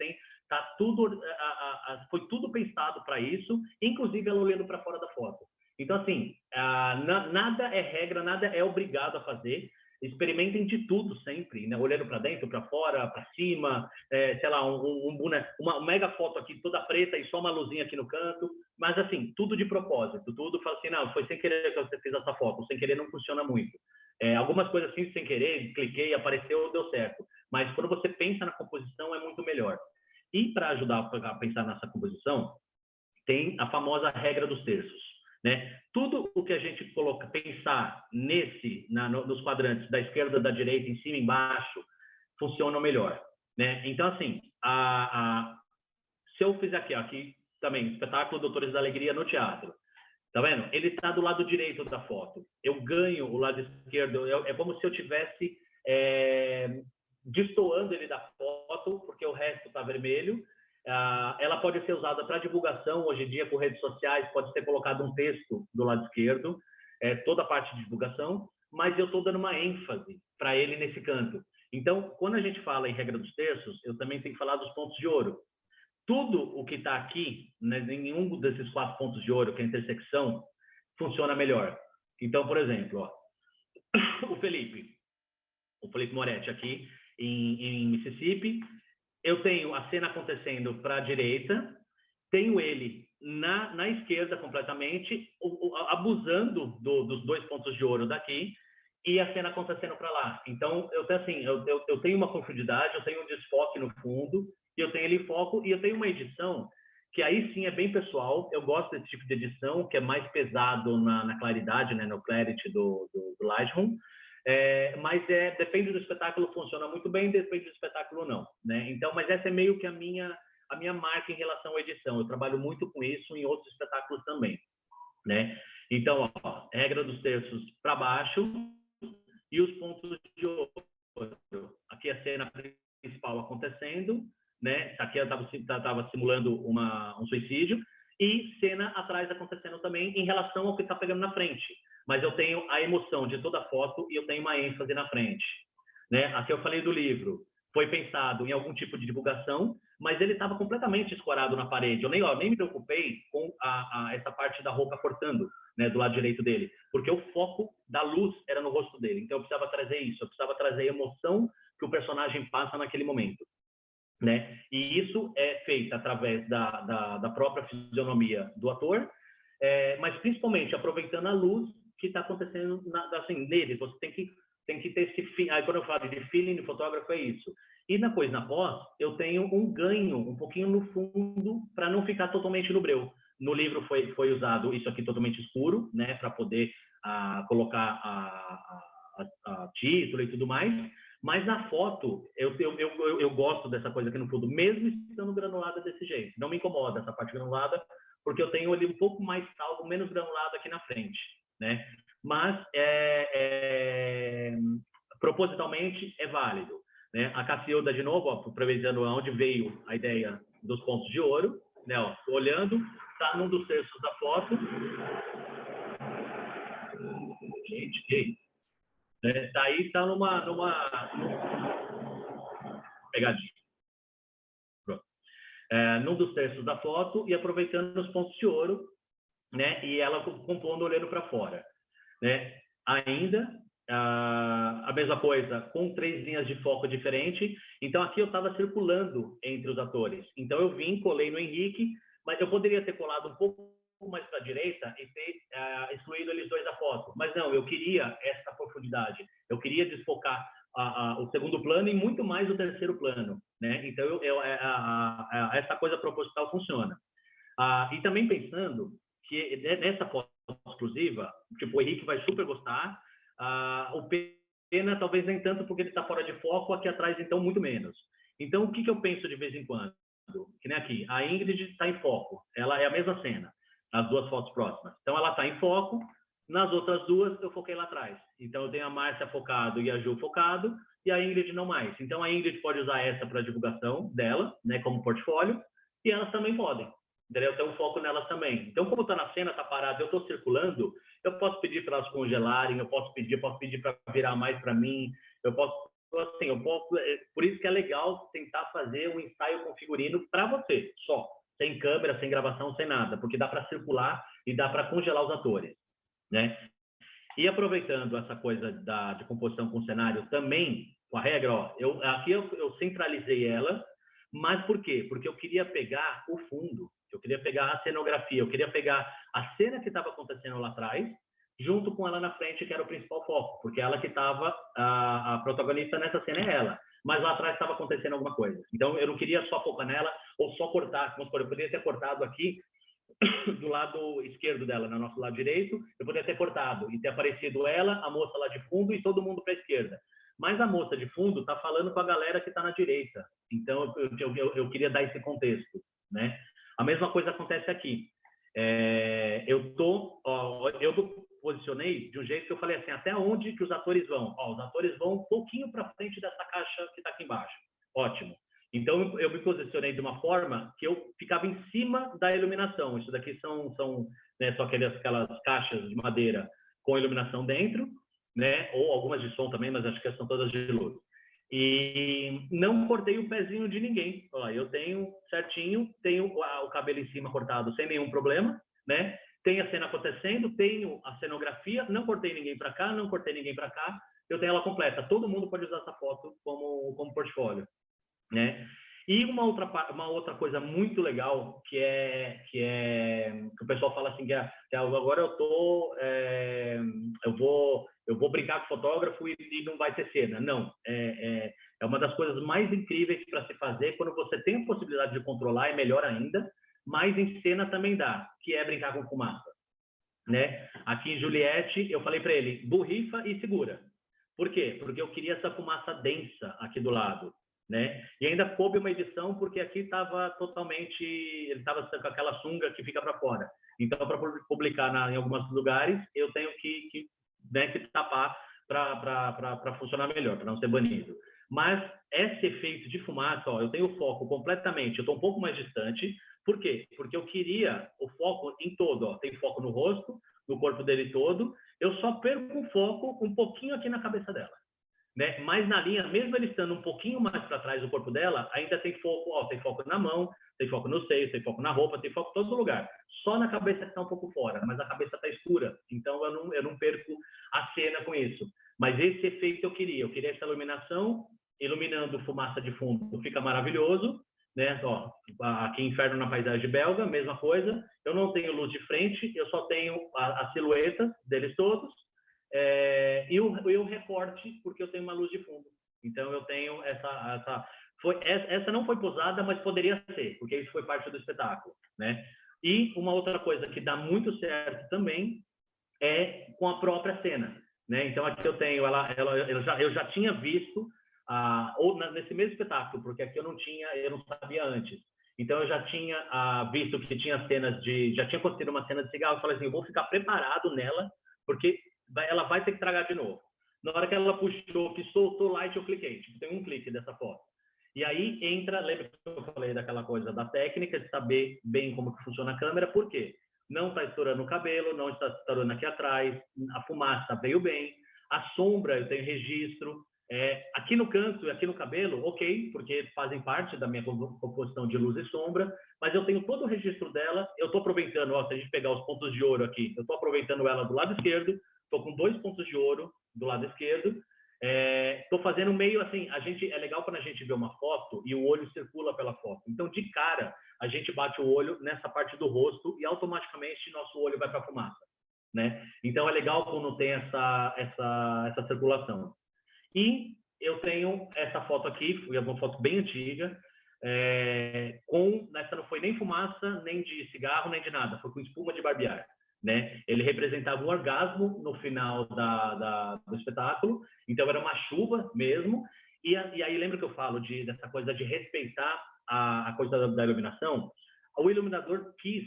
foi tudo pensado para isso, inclusive ela olhando para fora da foto. Então, assim, nada é regra, nada é obrigado a fazer. Experimentem de tudo sempre, né? Olhando para dentro, para fora, para cima, sei lá, uma mega foto aqui toda preta e só uma luzinha aqui no canto, mas assim, tudo de propósito, tudo fala assim, não, foi sem querer que você fez essa foto, sem querer não funciona muito. Algumas coisas assim, sem querer, cliquei, apareceu, deu certo, mas quando você pensa na composição é muito melhor. E para ajudar a pensar nessa composição, tem a famosa regra dos terços. Né? Tudo o que a gente pensar nos quadrantes da esquerda, da direita, em cima, embaixo, funciona melhor, né? Então, assim, se eu fizer aqui também, espetáculo Doutores da Alegria no teatro, tá vendo? Ele está do lado direito da foto. Eu ganho o lado esquerdo, é como se eu tivesse destoando ele da foto, porque o resto está vermelho. Ela pode ser usada para divulgação, hoje em dia, com redes sociais, pode ser colocado um texto do lado esquerdo, toda a parte de divulgação, mas eu estou dando uma ênfase para ele nesse canto. Então, quando a gente fala em regra dos terços, eu também tenho que falar dos pontos de ouro. Tudo o que está aqui, né, nenhum desses 4 pontos de ouro, que é a intersecção, funciona melhor. Então, por exemplo, ó, o Felipe Moretti aqui em Mississippi, eu tenho a cena acontecendo para a direita, tenho ele na esquerda completamente, abusando dos 2 pontos de ouro daqui, e a cena acontecendo para lá. Então, eu tenho uma profundidade, eu tenho um desfoque no fundo, e eu tenho ele em foco, e eu tenho uma edição que aí sim é bem pessoal. Eu gosto desse tipo de edição, que é mais pesado na claridade, né, no clarity do Lightroom. Mas depende do espetáculo, funciona muito bem, depende do espetáculo não, né? Então, mas essa é meio que a minha marca em relação à edição. Eu trabalho muito com isso em outros espetáculos também, né? Então, ó, regra dos terços para baixo e os pontos de ouro. Aqui a cena principal acontecendo, né? Aqui eu estava simulando um suicídio, e cena atrás acontecendo também em relação ao que está pegando na frente. Mas eu tenho a emoção de toda a foto e eu tenho uma ênfase na frente, né? Aqui eu falei do livro, foi pensado em algum tipo de divulgação, mas ele estava completamente escorado na parede. Eu nem me preocupei com essa parte da roupa cortando, né, do lado direito dele, porque o foco da luz era no rosto dele. Então eu precisava trazer isso, eu precisava trazer a emoção que o personagem passa naquele momento, né? E isso é feito através da própria fisionomia do ator, mas principalmente aproveitando a luz que está acontecendo assim, nele. Você tem que ter esse feeling. Aí, quando eu falo de feeling de fotógrafo, é isso. E depois, na pós, eu tenho um ganho um pouquinho no fundo para não ficar totalmente no breu. No livro foi usado isso aqui totalmente escuro, né, para poder colocar a título e tudo mais. Mas na foto, eu gosto dessa coisa aqui no fundo, mesmo estando granulada desse jeito. Não me incomoda essa parte granulada, porque eu tenho ali um pouco mais salvo, menos granulado aqui na frente, né? Mas propositalmente é válido, né? A Cacilda, de novo, aproveitando onde veio a ideia dos pontos de ouro, né? Ó, tô olhando, tá num dos terços da foto. Gente, tá aí, tá numa pegadinha. Num dos terços da foto e aproveitando os pontos de ouro, né? E ela compondo olhando para fora, né? Ainda a mesma coisa, com 3 linhas de foco diferente. Então aqui eu estava circulando entre os atores. Então eu colei no Henrique, mas eu poderia ter colado um pouco mais para a direita e ter excluído eles 2 da foto. Mas não, eu queria essa profundidade. Eu queria desfocar o segundo plano e muito mais o terceiro plano, né? Então essa coisa proposital funciona. E também pensando que nessa foto exclusiva, tipo, o Henrique vai super gostar, o Pena talvez nem tanto, porque ele está fora de foco, aqui atrás então muito menos. Então o que eu penso de vez em quando? Que nem aqui, a Ingrid está em foco, ela é a mesma cena, as 2 fotos próximas. Então ela está em foco, nas outras 2 eu foquei lá atrás. Então eu tenho a Márcia focado e a Ju focado, e a Ingrid não mais. Então a Ingrid pode usar essa para divulgação dela, né, como portfólio, e elas também podem. Eu tenho um foco nelas também. Então, como está na cena, está parado, eu estou circulando, eu posso pedir para elas congelarem, eu posso pedir para virar mais para mim, por isso que é legal tentar fazer um ensaio com figurino para você, só, sem câmera, sem gravação, sem nada, porque dá para circular e dá para congelar os atores, né? E aproveitando essa coisa de composição com cenário também, com a regra, ó, aqui eu centralizei ela, mas por quê? Porque eu queria pegar o fundo, eu queria pegar a cenografia, eu queria pegar a cena que estava acontecendo lá atrás, junto com ela na frente, que era o principal foco, porque ela que estava, a protagonista nessa cena é ela, mas lá atrás estava acontecendo alguma coisa. Então, eu não queria só focar nela, ou só cortar, eu poderia ter cortado aqui, do lado esquerdo dela, no nosso lado direito, eu poderia ter cortado e ter aparecido ela, a moça lá de fundo e todo mundo para a esquerda. Mas a moça de fundo está falando com a galera que está na direita. Então, eu queria dar esse contexto, né? A mesma coisa acontece aqui. Eu posicionei de um jeito que eu falei assim, até onde que os atores vão? Ó, os atores vão um pouquinho para frente dessa caixa que está aqui embaixo. Ótimo. Então, eu me posicionei de uma forma que eu ficava em cima da iluminação. Isso daqui são né, só aquelas caixas de madeira com iluminação dentro, né? Ou algumas de som também, mas acho que são todas de luz. E não cortei o pezinho de ninguém. Ó, eu tenho certinho, tenho o cabelo em cima cortado sem nenhum problema, né? Tem a cena acontecendo, tenho a cenografia, não cortei ninguém para cá, não cortei ninguém para cá, eu tenho ela completa. Todo mundo pode usar essa foto como portfólio, né? E uma outra coisa muito legal que o pessoal fala assim que agora eu vou brincar com fotógrafo e não vai ter cena. Não, é uma das coisas mais incríveis para se fazer. Quando você tem a possibilidade de controlar, é melhor ainda, mas em cena também dá, que é brincar com fumaça, né? Aqui em Juliette, eu falei para ele, borrifa e segura. Por quê? Porque eu queria essa fumaça densa aqui do lado, né? E ainda coube uma edição porque aqui estava totalmente, ele estava com aquela sunga que fica para fora. Então, para publicar em alguns lugares, eu tenho que tapar para funcionar melhor, para não ser banido. Mas esse efeito de fumaça, ó, eu tenho foco completamente, eu estou um pouco mais distante. Por quê? Porque eu queria o foco em todo, ó. Tem foco no rosto, no corpo dele todo. Eu só perco o foco um pouquinho aqui na cabeça dela, né? Mas na linha, mesmo ele estando um pouquinho mais para trás do corpo dela, ainda tem foco, ó, tem foco na mão, tem foco no seio, tem foco na roupa, tem foco em todo lugar. Só na cabeça que está um pouco fora, mas a cabeça está escura, então eu não perco a cena com isso. Mas esse efeito eu queria essa iluminação, iluminando fumaça de fundo, fica maravilhoso, né? Ó, aqui Inferno na Paisagem Belga, mesma coisa. Eu não tenho luz de frente, eu só tenho a silhueta deles todos. E o recorte, porque eu tenho uma luz de fundo. Então, eu tenho essa não foi posada, mas poderia ser, porque isso foi parte do espetáculo, né? E uma outra coisa que dá muito certo também é com a própria cena, né? Então, aqui eu tenho, eu já tinha visto, nesse mesmo espetáculo, porque aqui eu não sabia antes. Então, eu já tinha visto que já tinha acontecido uma cena de cigarro, eu falei assim, eu vou ficar preparado nela, porque ela vai ter que tragar de novo. Na hora que ela puxou, que soltou light, eu cliquei. Tipo, tem um clique dessa foto. E aí lembra que eu falei daquela coisa da técnica, de saber bem como que funciona a câmera, por quê? Não está estourando o cabelo, não está estourando aqui atrás, a fumaça veio bem, a sombra eu tenho registro, aqui no canto e aqui no cabelo, ok, porque fazem parte da minha composição de luz e sombra, mas eu tenho todo o registro dela, eu estou aproveitando, ó, se a gente pegar os pontos de ouro aqui, eu estou aproveitando ela do lado esquerdo, estou com 2 pontos de ouro do lado esquerdo, estou fazendo meio assim, é legal quando a gente vê uma foto e o olho circula pela foto, então de cara a gente bate o olho nessa parte do rosto e automaticamente nosso olho vai para a fumaça, né? Então é legal quando tem essa circulação. E eu tenho essa foto aqui, foi uma foto bem antiga, essa não foi nem fumaça, nem de cigarro, nem de nada, foi com espuma de barbear, né? Ele representava um orgasmo no final do espetáculo, então era uma chuva mesmo, e aí lembra que eu falo dessa coisa de respeitar a coisa da iluminação? O iluminador quis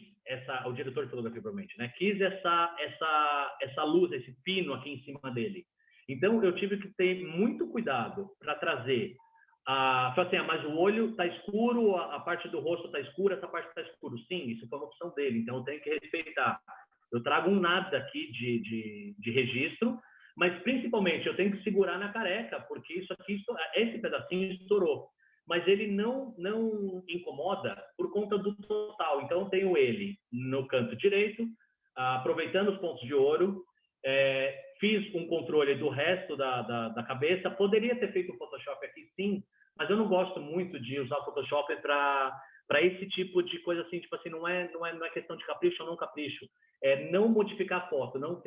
o diretor de fotografia, provavelmente, né? Quis essa luz, esse pino aqui em cima dele. Então, eu tive que ter muito cuidado para trazer assim, mas o olho está escuro, a parte do rosto está escura, essa parte está escuro. Sim, isso foi uma opção dele, então eu tenho que respeitar. Eu trago um nada aqui de registro, mas principalmente eu tenho que segurar na careca, porque esse pedacinho estourou. Mas ele não incomoda por conta do total. Então, eu tenho ele no canto direito, aproveitando os pontos de ouro, fiz um controle do resto da cabeça. Poderia ter feito o Photoshop aqui, sim, mas eu não gosto muito de usar o Photoshop para esse tipo de coisa assim, tipo assim, não é questão de capricho ou não capricho, não modificar a foto, não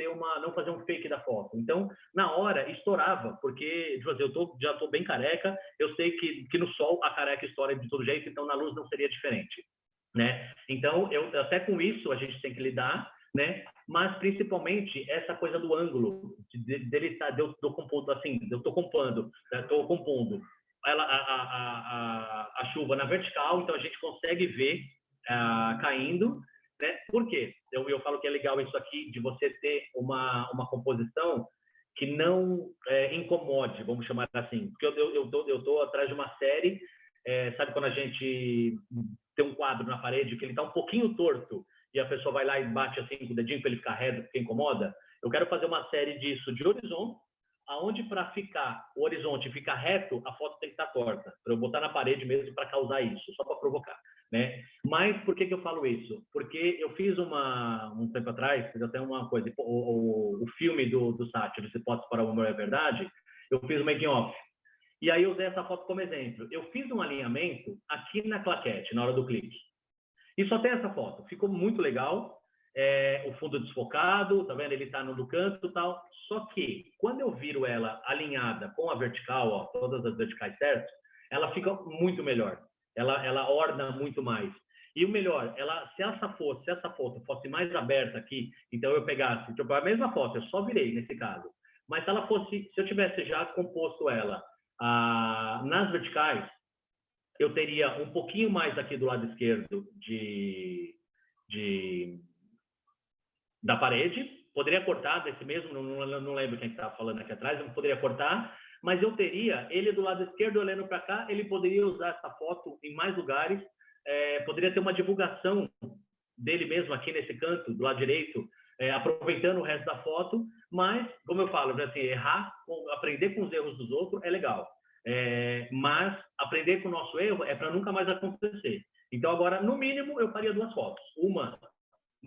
fazer um fake da foto. Então, na hora, estourava, porque tipo assim, já estou bem careca, eu sei que no sol a careca estoura de todo jeito, então na luz não seria diferente, né? Então, até com isso a gente tem que lidar, né? Mas principalmente essa coisa do ângulo, eu estou compondo assim, eu estou compondo a chuva na vertical, então a gente consegue ver caindo, né? Por quê? Eu falo que é legal isso aqui, de você ter uma composição que não incomode, vamos chamar assim, porque eu tô atrás de uma série, sabe quando a gente tem um quadro na parede que ele está um pouquinho torto e a pessoa vai lá e bate assim com o dedinho para ele ficar reto, porque incomoda? Eu quero fazer uma série disso de horizonte, aonde para ficar o horizonte ficar reto, a foto tem que estar torta, para eu botar na parede mesmo para causar isso, só para provocar, né? Mas por que eu falo isso? Porque eu fiz um tempo atrás, fiz até uma coisa, o filme do Sátiro, Se Pode Para o Amor é Verdade, eu fiz o making off. E aí eu usei essa foto como exemplo. Eu fiz um alinhamento aqui na claquete, na hora do clique. E só tem essa foto. Ficou muito legal. O fundo desfocado, tá vendo? Ele tá no canto e tal. Só que, quando eu viro ela alinhada com a vertical, ó, todas as verticais certas, ela fica muito melhor. Ela orna muito mais. E o melhor, se essa foto fosse mais aberta aqui, então eu pegasse, tipo, a mesma foto, eu só virei nesse caso. Mas se eu tivesse já composto ela nas verticais, eu teria um pouquinho mais aqui do lado esquerdo da parede, poderia cortar desse mesmo, não lembro quem estava falando aqui atrás, eu poderia cortar, mas eu teria ele do lado esquerdo olhando para cá, ele poderia usar essa foto em mais lugares, poderia ter uma divulgação dele mesmo aqui nesse canto, do lado direito, aproveitando o resto da foto, mas, como eu falo, assim, aprender com os erros dos outros é legal. Mas aprender com o nosso erro é para nunca mais acontecer. Então, agora, no mínimo, eu faria 2 fotos. Uma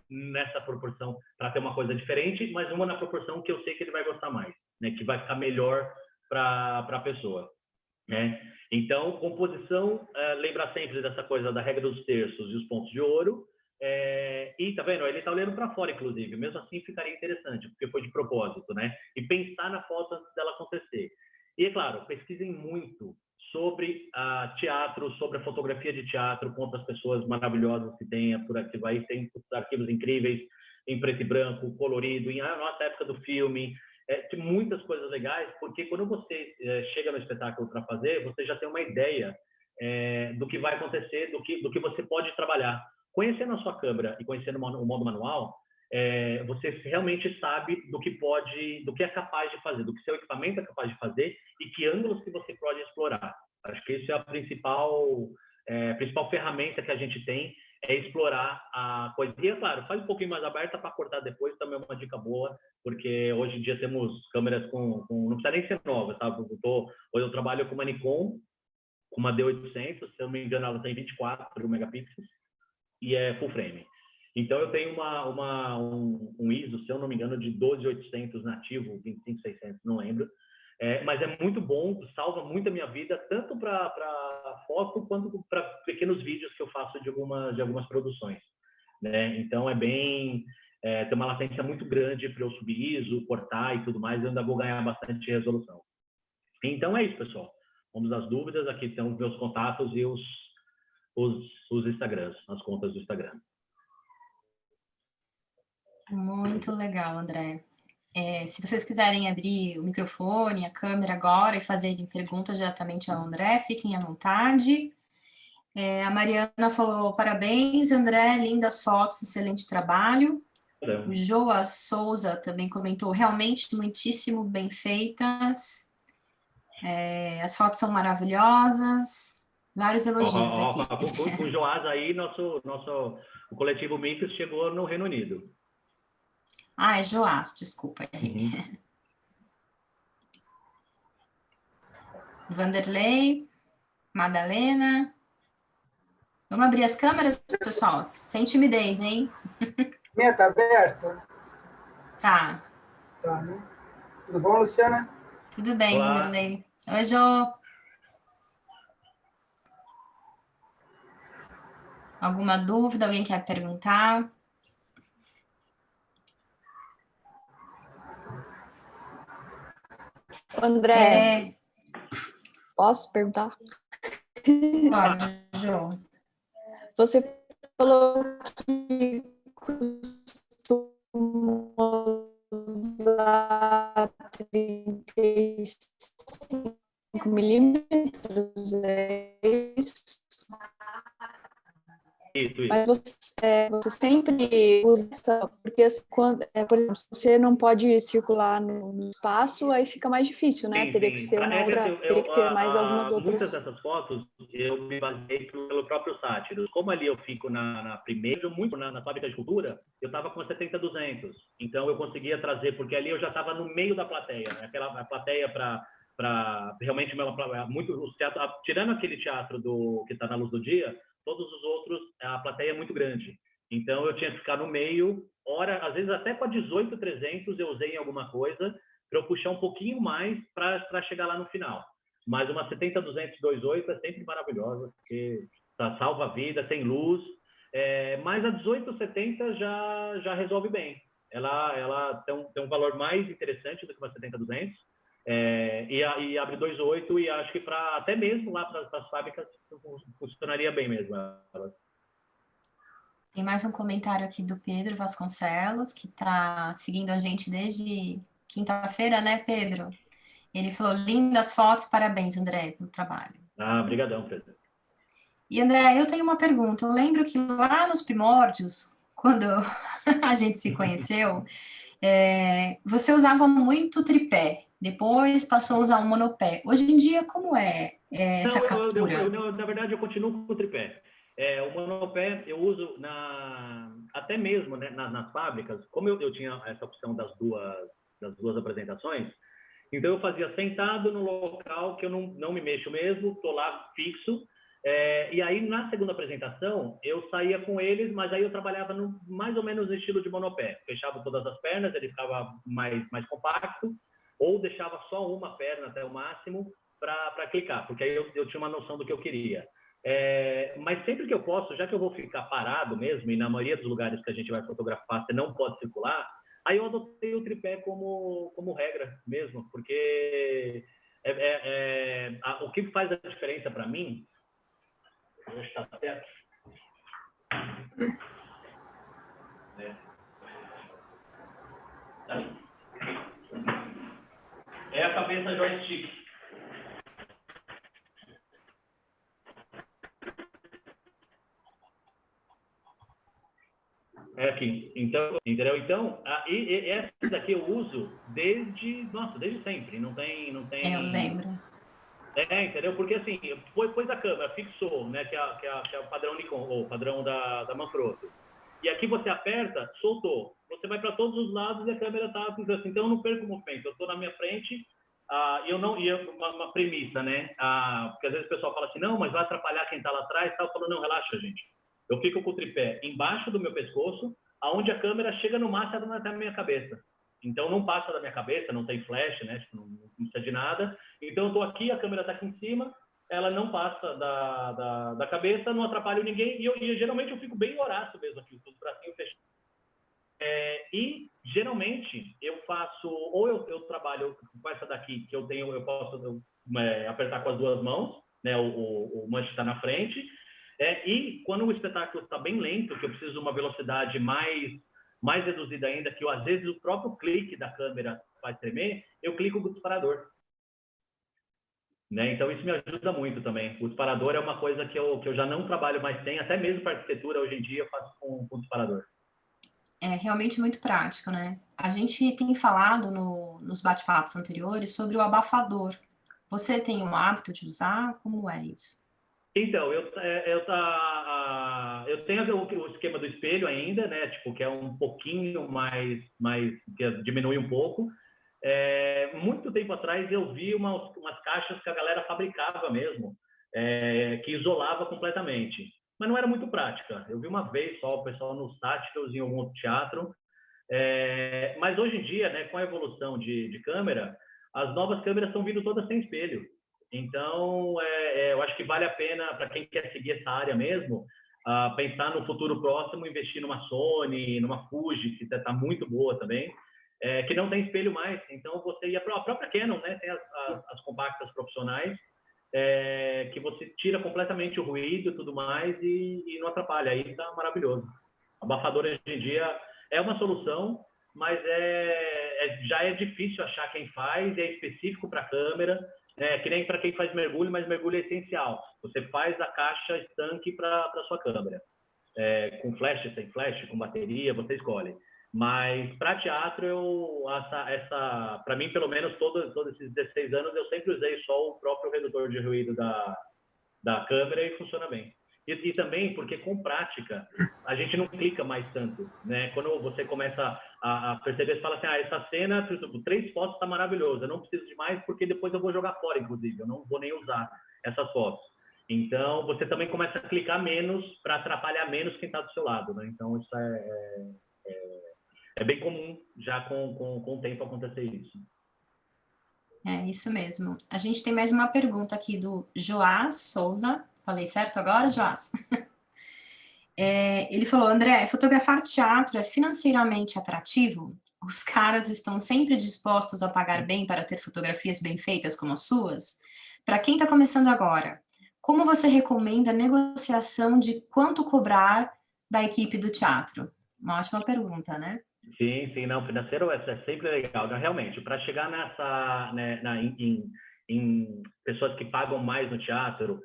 nessa proporção para ter uma coisa diferente, mas uma na proporção que eu sei que ele vai gostar mais, né? Que vai ficar melhor para a pessoa, né? Então, composição, lembra sempre dessa coisa da regra dos terços e os pontos de ouro. E tá vendo? Ele tá olhando para fora, inclusive. Mesmo assim, ficaria interessante, porque foi de propósito, né? E pensar na foto antes dela acontecer. E, é claro, pesquisem muito sobre teatro, sobre a fotografia de teatro, com outras pessoas maravilhosas que tem por aqui. Aí tem arquivos incríveis, em preto e branco, colorido, em nossa época do filme. Tem muitas coisas legais, porque quando você chega no espetáculo para fazer, você já tem uma ideia do que vai acontecer, do que você pode trabalhar. Conhecendo a sua câmera e conhecendo o modo manual, você realmente sabe do que é capaz de fazer, do que seu equipamento é capaz de fazer e que ângulos que você pode explorar. Acho que isso é a principal ferramenta que a gente tem, é explorar a coisa. E, claro, faz um pouquinho mais aberta para cortar depois, também é uma dica boa, porque hoje em dia temos câmeras não precisa nem ser nova, tá? Hoje eu trabalho com uma Nikon, com uma D800, se eu não me engano ela tem 24 megapixels e é full frame. Então eu tenho um ISO, se eu não me engano, de 12800 nativo, 25600, não lembro. Mas é muito bom, salva muito a minha vida, tanto para foto quanto para pequenos vídeos que eu faço de algumas produções, né? Então tem uma latência muito grande para eu subir ISO, cortar e tudo mais, eu ainda vou ganhar bastante resolução. Então é isso, pessoal. Vamos às dúvidas, aqui estão os meus contatos e os Instagrams, as contas do Instagram. Muito legal, André. Se vocês quiserem abrir o microfone, a câmera agora e fazerem perguntas diretamente ao André, fiquem à vontade. A Mariana falou, parabéns, André, lindas fotos, excelente trabalho. O Joas Souza também comentou, realmente muitíssimo bem feitas. As fotos são maravilhosas. Vários elogios aqui. Com o Joás aí, o coletivo Mix chegou no Reino Unido. É Joás, desculpa. Uhum. Vanderlei, Madalena. Vamos abrir as câmeras, pessoal? Sem timidez, hein? Minha tá aberta? Tá. Tá, né? Tudo bom, Luciana? Tudo bem, olá. Vanderlei. Oi, Jô. Alguma dúvida? Alguém quer perguntar? André, posso perguntar? Pode, Jô. Você falou que costuma usar 35 milímetros, é isso? Isso. Mas você sempre usa essa, porque assim, por exemplo, se você não pode circular no espaço, aí fica mais difícil, né? Sim, Teria que sim. ser uma outra, teria que ter mais algumas Muitas outras. dessas fotos eu me baseei pelo próprio Sátiros. Como ali eu fico na primeira, muito na fábrica de cultura, eu estava com a 70-200. Então eu conseguia trazer, porque ali eu já estava no meio da plateia, né? A plateia para realmente muito o teatro, tirando aquele teatro que está na luz do dia, todos os outros a plateia é muito grande. Então eu tinha que ficar no meio, às vezes até com a 18-300 eu usei em alguma coisa para eu puxar um pouquinho mais para chegar lá no final. Mas uma 70-200-28 é sempre maravilhosa, porque salva a vida, tem luz. Mas a 18-70 já resolve bem. Ela tem um valor mais interessante do que uma 70-200. E abre 2.8 e acho que até mesmo lá para as fábricas funcionaria bem mesmo. Tem mais um comentário aqui do Pedro Vasconcelos, que está seguindo a gente desde quinta-feira, né, Pedro? Ele falou, lindas fotos, parabéns, André, pelo trabalho. Obrigadão, Pedro. E, André, eu tenho uma pergunta. Eu lembro que lá nos primórdios, quando a gente se conheceu, você usava muito tripé, depois passou a usar um monopé. Hoje em dia, como é essa captura? Na verdade, eu continuo com o tripé. O monopé eu uso até mesmo, né, nas fábricas, como eu tinha essa opção das duas apresentações, então eu fazia sentado no local que eu não me mexo mesmo, estou lá fixo, e aí na segunda apresentação eu saía com eles, mas aí eu trabalhava mais ou menos no estilo de monopé, fechava todas as pernas, ele ficava mais compacto, ou deixava só uma perna até o máximo para clicar, porque aí eu tinha uma noção do que eu queria. Mas sempre que eu posso, já que eu vou ficar parado mesmo, e na maioria dos lugares que a gente vai fotografar você não pode circular, aí eu adotei o tripé como regra mesmo, porque o que faz a diferença para mim, está certo, é a cabeça joystick. Aqui. Então, entendeu? Então, essa daqui eu uso desde sempre. Não tem. Eu lembro. Entendeu? Porque assim, pôs a câmera, fixou, né? Que é o padrão Nikon, ou padrão da Manfrotto. E aqui você aperta, soltou. Você vai para todos os lados e a câmera está assim. Então eu não perco o movimento. Eu estou na minha frente. Uma premissa, né? Porque às vezes o pessoal fala assim, não, mas vai atrapalhar quem está lá atrás. Eu falo, não, relaxa, gente. Eu fico com o tripé embaixo do meu pescoço, aonde a câmera chega no máximo até a minha cabeça. Então não passa da minha cabeça, não tem flash, né? Não precisa de nada. Então eu estou aqui, a câmera está aqui em cima, ela não passa da cabeça, não atrapalha ninguém. E geralmente eu fico bem horácio mesmo aqui, com os bracinhos fechados. E geralmente eu faço, ou eu trabalho com essa daqui, que eu posso apertar com as duas mãos, né? O manche está na frente. E quando o espetáculo está bem lento, que eu preciso de uma velocidade mais reduzida ainda, que às vezes o próprio clique da câmera faz tremer, eu clico com o disparador. Né? Então isso me ajuda muito também. O disparador é uma coisa que eu já não trabalho mais sem, até mesmo para arquitetura hoje em dia eu faço com disparador. É realmente muito prático, né? A gente tem falado nos bate-papos anteriores sobre o abafador. Você tem o hábito de usar? Como é isso? Então, eu tenho o esquema do espelho ainda, né? Tipo, que é um pouquinho mais que diminui um pouco. Muito tempo atrás eu vi umas caixas que a galera fabricava mesmo, que isolava completamente. Mas não era muito prática. Eu vi uma vez só o pessoal no Sátiros em algum outro teatro. Mas hoje em dia, né, com a evolução de câmera, as novas câmeras estão vindo todas sem espelho. Então, eu acho que vale a pena, para quem quer seguir essa área mesmo, pensar no futuro próximo, investir numa Sony, numa Fuji, que está muito boa também, que não tem espelho mais. Então, a própria Canon, né, tem as compactas profissionais, que você tira completamente o ruído e tudo mais e não atrapalha. Aí está maravilhoso. Abafador hoje em dia é uma solução, mas já é difícil achar quem faz, é específico para a câmera, que nem para quem faz mergulho, mas mergulho é essencial. Você faz a caixa estanque para a sua câmera. com flash, sem flash, com bateria, você escolhe. Mas para teatro, para mim, pelo menos, todos esses 16 anos, eu sempre usei só o próprio redutor de ruído da câmera e funciona bem. E também porque com prática a gente não clica mais tanto, né? Quando você começa a perceber, você fala assim, essa cena, 3 fotos está maravilhosa, eu não preciso de mais porque depois eu vou jogar fora, inclusive, eu não vou nem usar essas fotos. Então, você também começa a clicar menos para atrapalhar menos quem está do seu lado, né? Então, isso é bem comum já com o tempo acontecer isso. É isso mesmo. A gente tem mais uma pergunta aqui do Joás Souza. Falei certo agora, Joás? Ele falou, André, fotografar teatro é financeiramente atrativo? Os caras estão sempre dispostos a pagar bem para ter fotografias bem feitas como as suas? Para quem está começando agora, como você recomenda a negociação de quanto cobrar da equipe do teatro? Uma ótima pergunta, né? Sim, não, financeiro é sempre legal, né? Realmente, para chegar em pessoas que pagam mais no teatro,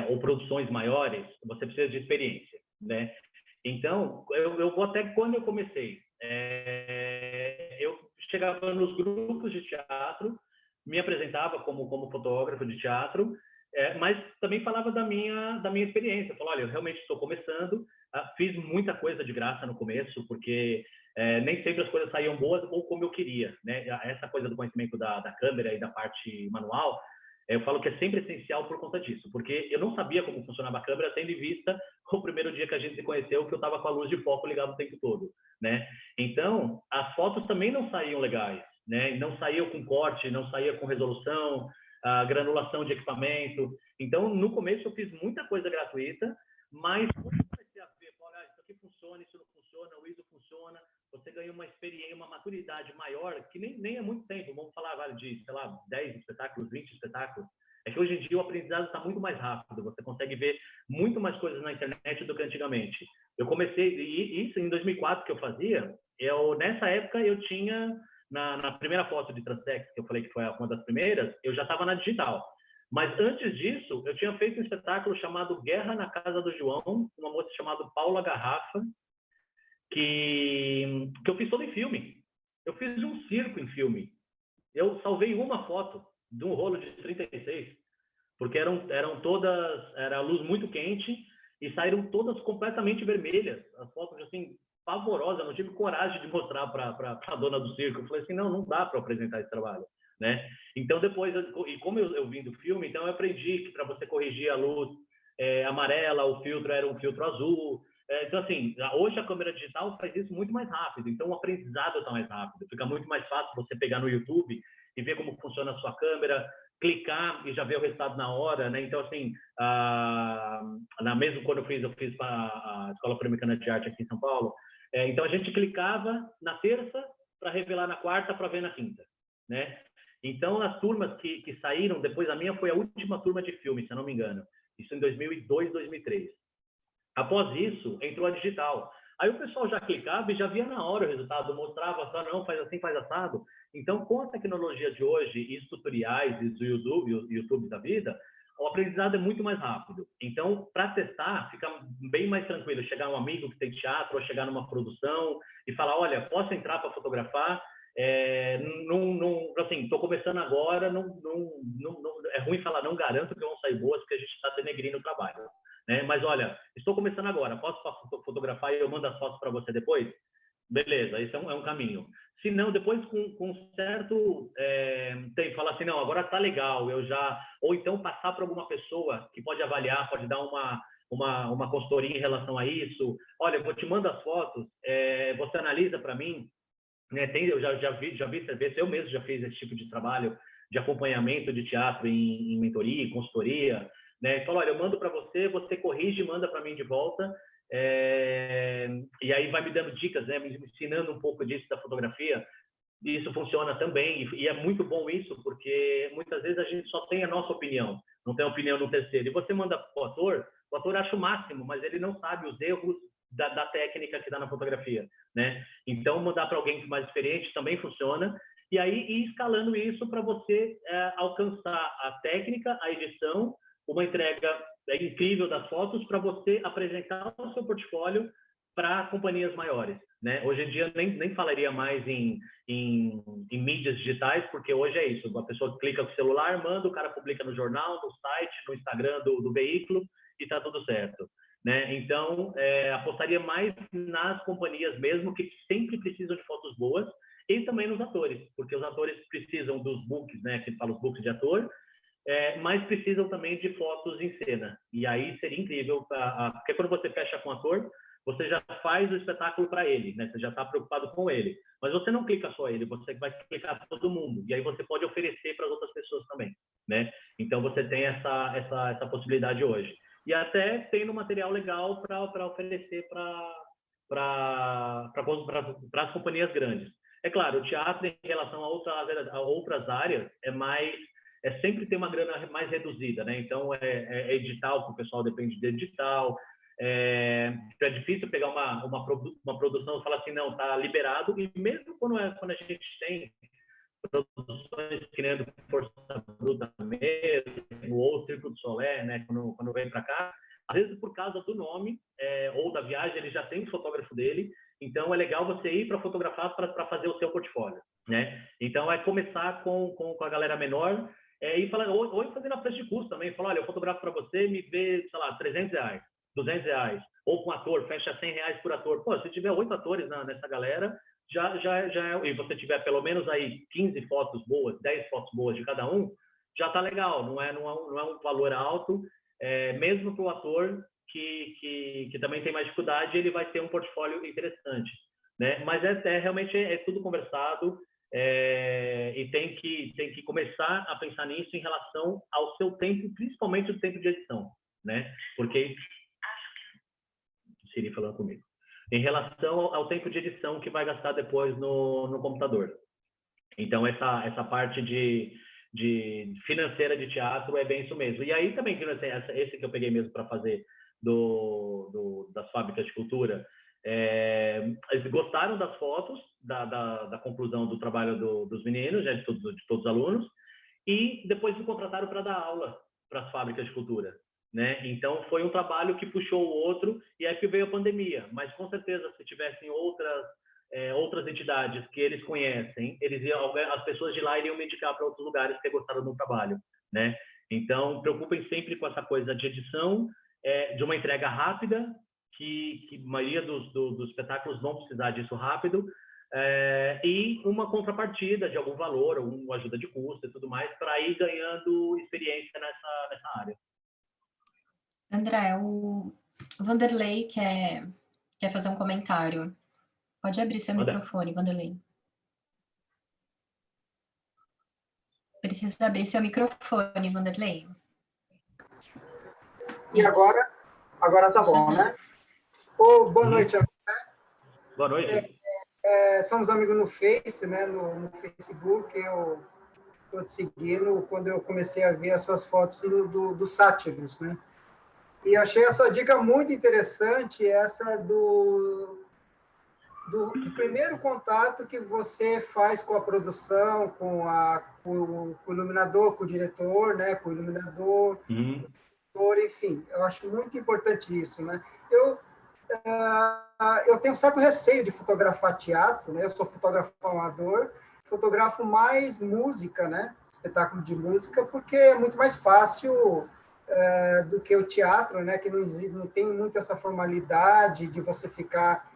ou produções maiores, você precisa de experiência, né? Então, eu vou até quando eu comecei, eu chegava nos grupos de teatro, me apresentava como fotógrafo de teatro, mas também falava da minha experiência. Eu falava, olha, eu realmente estou começando, fiz muita coisa de graça no começo, porque nem sempre as coisas saíam boas ou como eu queria, né? Essa coisa do conhecimento da câmera e da parte manual, eu falo que é sempre essencial por conta disso, porque eu não sabia como funcionava a câmera, tendo em vista o primeiro dia que a gente se conheceu, que eu estava com a luz de foco ligada o tempo todo, né? Então, as fotos também não saíam legais, né? Não saíam com corte, não saía com resolução, a granulação de equipamento. Então, no começo eu fiz muita coisa gratuita, mas quando eu comecei a ver, olha, isso aqui funciona, isso não funciona, o ISO funciona, você ganha uma experiência, uma maturidade maior, que nem é muito tempo, vamos falar de, sei lá, 10 espetáculos, 20 espetáculos. É que hoje em dia o aprendizado está muito mais rápido, você consegue ver muito mais coisas na internet do que antigamente. Eu comecei, e isso em 2004 que eu fazia, nessa época eu tinha, na primeira foto de Transex, que eu falei que foi uma das primeiras, eu já estava na digital. Mas antes disso, eu tinha feito um espetáculo chamado Guerra na Casa do João, uma moça chamada Paula Garrafa, que eu fiz todo em filme. Eu fiz um circo em filme. Eu salvei uma foto de um rolo de 36, porque eram todas, era luz muito quente e saíram todas completamente vermelhas. As fotos, assim, pavorosas. Eu não tive coragem de mostrar para a dona do circo. Eu falei assim, não dá para apresentar esse trabalho, né? Então, depois, e como eu vim do filme, então eu aprendi que para você corrigir a luz amarela, o filtro era um filtro azul. Então, assim, hoje a câmera digital faz isso muito mais rápido, então o aprendizado está mais rápido, fica muito mais fácil você pegar no YouTube e ver como funciona a sua câmera, clicar e já ver o resultado na hora, né? Então, assim, mesmo quando eu fiz para a Escola Pan-Americana de Arte aqui em São Paulo, então a gente clicava na terça para revelar na quarta para ver na quinta, né? Então, as turmas que saíram, depois a minha foi a última turma de filme, se eu não me engano, isso em 2002, 2003. Após isso, entrou a digital. Aí o pessoal já clicava e já via na hora o resultado, mostrava, não, faz assim, faz assado. Então, com a tecnologia de hoje e os tutoriais e o YouTube da vida, o aprendizado é muito mais rápido. Então, para testar, fica bem mais tranquilo. Chegar um amigo que tem teatro, ou chegar numa produção e falar, olha, posso entrar para fotografar? Assim, estou começando agora, é ruim falar, não garanto que vão sair boas, porque a gente está denegrindo o trabalho. Né? Mas olha, estou começando agora, posso fotografar e eu mando as fotos para você depois? Beleza, esse é um caminho. Se não, depois com certo tempo, falar assim, não, agora tá legal, ou então passar para alguma pessoa que pode avaliar, pode dar uma consultoria em relação a isso. Olha, eu te mando as fotos, você analisa para mim, né? Eu já vi serviço, eu mesmo já fiz esse tipo de trabalho de acompanhamento de teatro em mentoria, consultoria, né? Fala, olha, eu mando para você, você corrige e manda para mim de volta, e aí vai me dando dicas, né? Me ensinando um pouco disso da fotografia. E isso funciona também, e é muito bom isso, porque muitas vezes a gente só tem a nossa opinião, não tem a opinião do terceiro. E você manda para o ator acha o máximo, mas ele não sabe os erros da técnica que dá na fotografia, né? Então, mandar para alguém mais experiente também funciona. E aí, ir escalando isso para você alcançar a técnica, a edição, uma entrega incrível das fotos para você apresentar o seu portfólio para companhias maiores, né? Hoje em dia nem falaria mais em mídias digitais, porque hoje é isso, a pessoa clica com o celular, manda, o cara publica no jornal, no site, no Instagram do veículo e está tudo certo, né? Então, apostaria mais nas companhias mesmo, que sempre precisam de fotos boas, e também nos atores, porque os atores precisam dos books, né? Que fala os books de ator, mas precisam também de fotos em cena. E aí seria incrível, porque quando você fecha com o ator, você já faz o espetáculo para ele, né? Você já está preocupado com ele. Mas você não clica só ele, você vai clicar todo mundo. E aí você pode oferecer para as outras pessoas também, né? Então você tem essa possibilidade hoje. E até tem um material legal para oferecer para as companhias grandes. É claro, o teatro em relação a outras áreas sempre tem uma grana mais reduzida, né? Então é edital, que o pessoal depende de edital. É difícil pegar uma produção e falar assim, não, tá liberado. E mesmo quando a gente tem produções criando Força Bruta mesmo, ou Circo do Solé, né, quando vem para cá, às vezes por causa do nome ou da viagem, ele já tem o fotógrafo dele, então é legal você ir para fotografar para fazer o seu portfólio, né? Então é começar com a galera menor e falar, ou fazer na preço de custo também, falar, olha, eu fotografo para você, me vê, sei lá, R$300, R$200, ou com ator, fecha R$100 por ator. Pô, se tiver 8 atores nessa galera, já e você tiver pelo menos aí 15 fotos boas, 10 fotos boas de cada um, já tá legal, não é um valor alto, mesmo para o ator que também tem mais dificuldade, ele vai ter um portfólio interessante, né? Mas realmente tudo conversado, e tem que começar a pensar nisso em relação ao seu tempo, principalmente o tempo de edição, né? Porque Siri falando comigo. Em relação ao tempo de edição que vai gastar depois no computador. Então, essa parte de financeira de teatro é bem isso mesmo. E aí também, esse que eu peguei mesmo para fazer das fábricas de cultura, eles gostaram das fotos, da conclusão do trabalho dos meninos, de todos os alunos, e depois me contrataram para dar aula para as fábricas de cultura, né? Então foi um trabalho que puxou o outro, e aí que veio a pandemia. Mas com certeza, se tivessem outras entidades que eles conhecem, as pessoas de lá iriam me indicar para outros lugares que gostaram do trabalho, né? Então preocupem sempre com essa coisa de edição, de uma entrega rápida, que a maioria dos espetáculos vão precisar disso rápido, e uma contrapartida de algum valor, ou uma ajuda de custo e tudo mais, para ir ganhando experiência nessa área. André, o Vanderlei quer fazer um comentário. Pode abrir seu microfone, Vanderlei. Precisa abrir seu microfone, Vanderlei. E agora? Agora tá bom, né? Boa noite, André. Boa noite. Somos amigos no Face, né? No Facebook, eu estou te seguindo quando eu comecei a ver as suas fotos do Sátiros, né? E achei a sua dica muito interessante, essa do primeiro contato que você faz com a produção, com o iluminador, com o diretor, né? Com o iluminador, enfim, eu acho muito importante isso, né? Eu tenho um certo receio de fotografar teatro, né? Eu sou fotógrafo amador, fotografo mais música, né? Espetáculo de música, porque é muito mais fácil do que o teatro, né? Que não tem muito essa formalidade de você ficar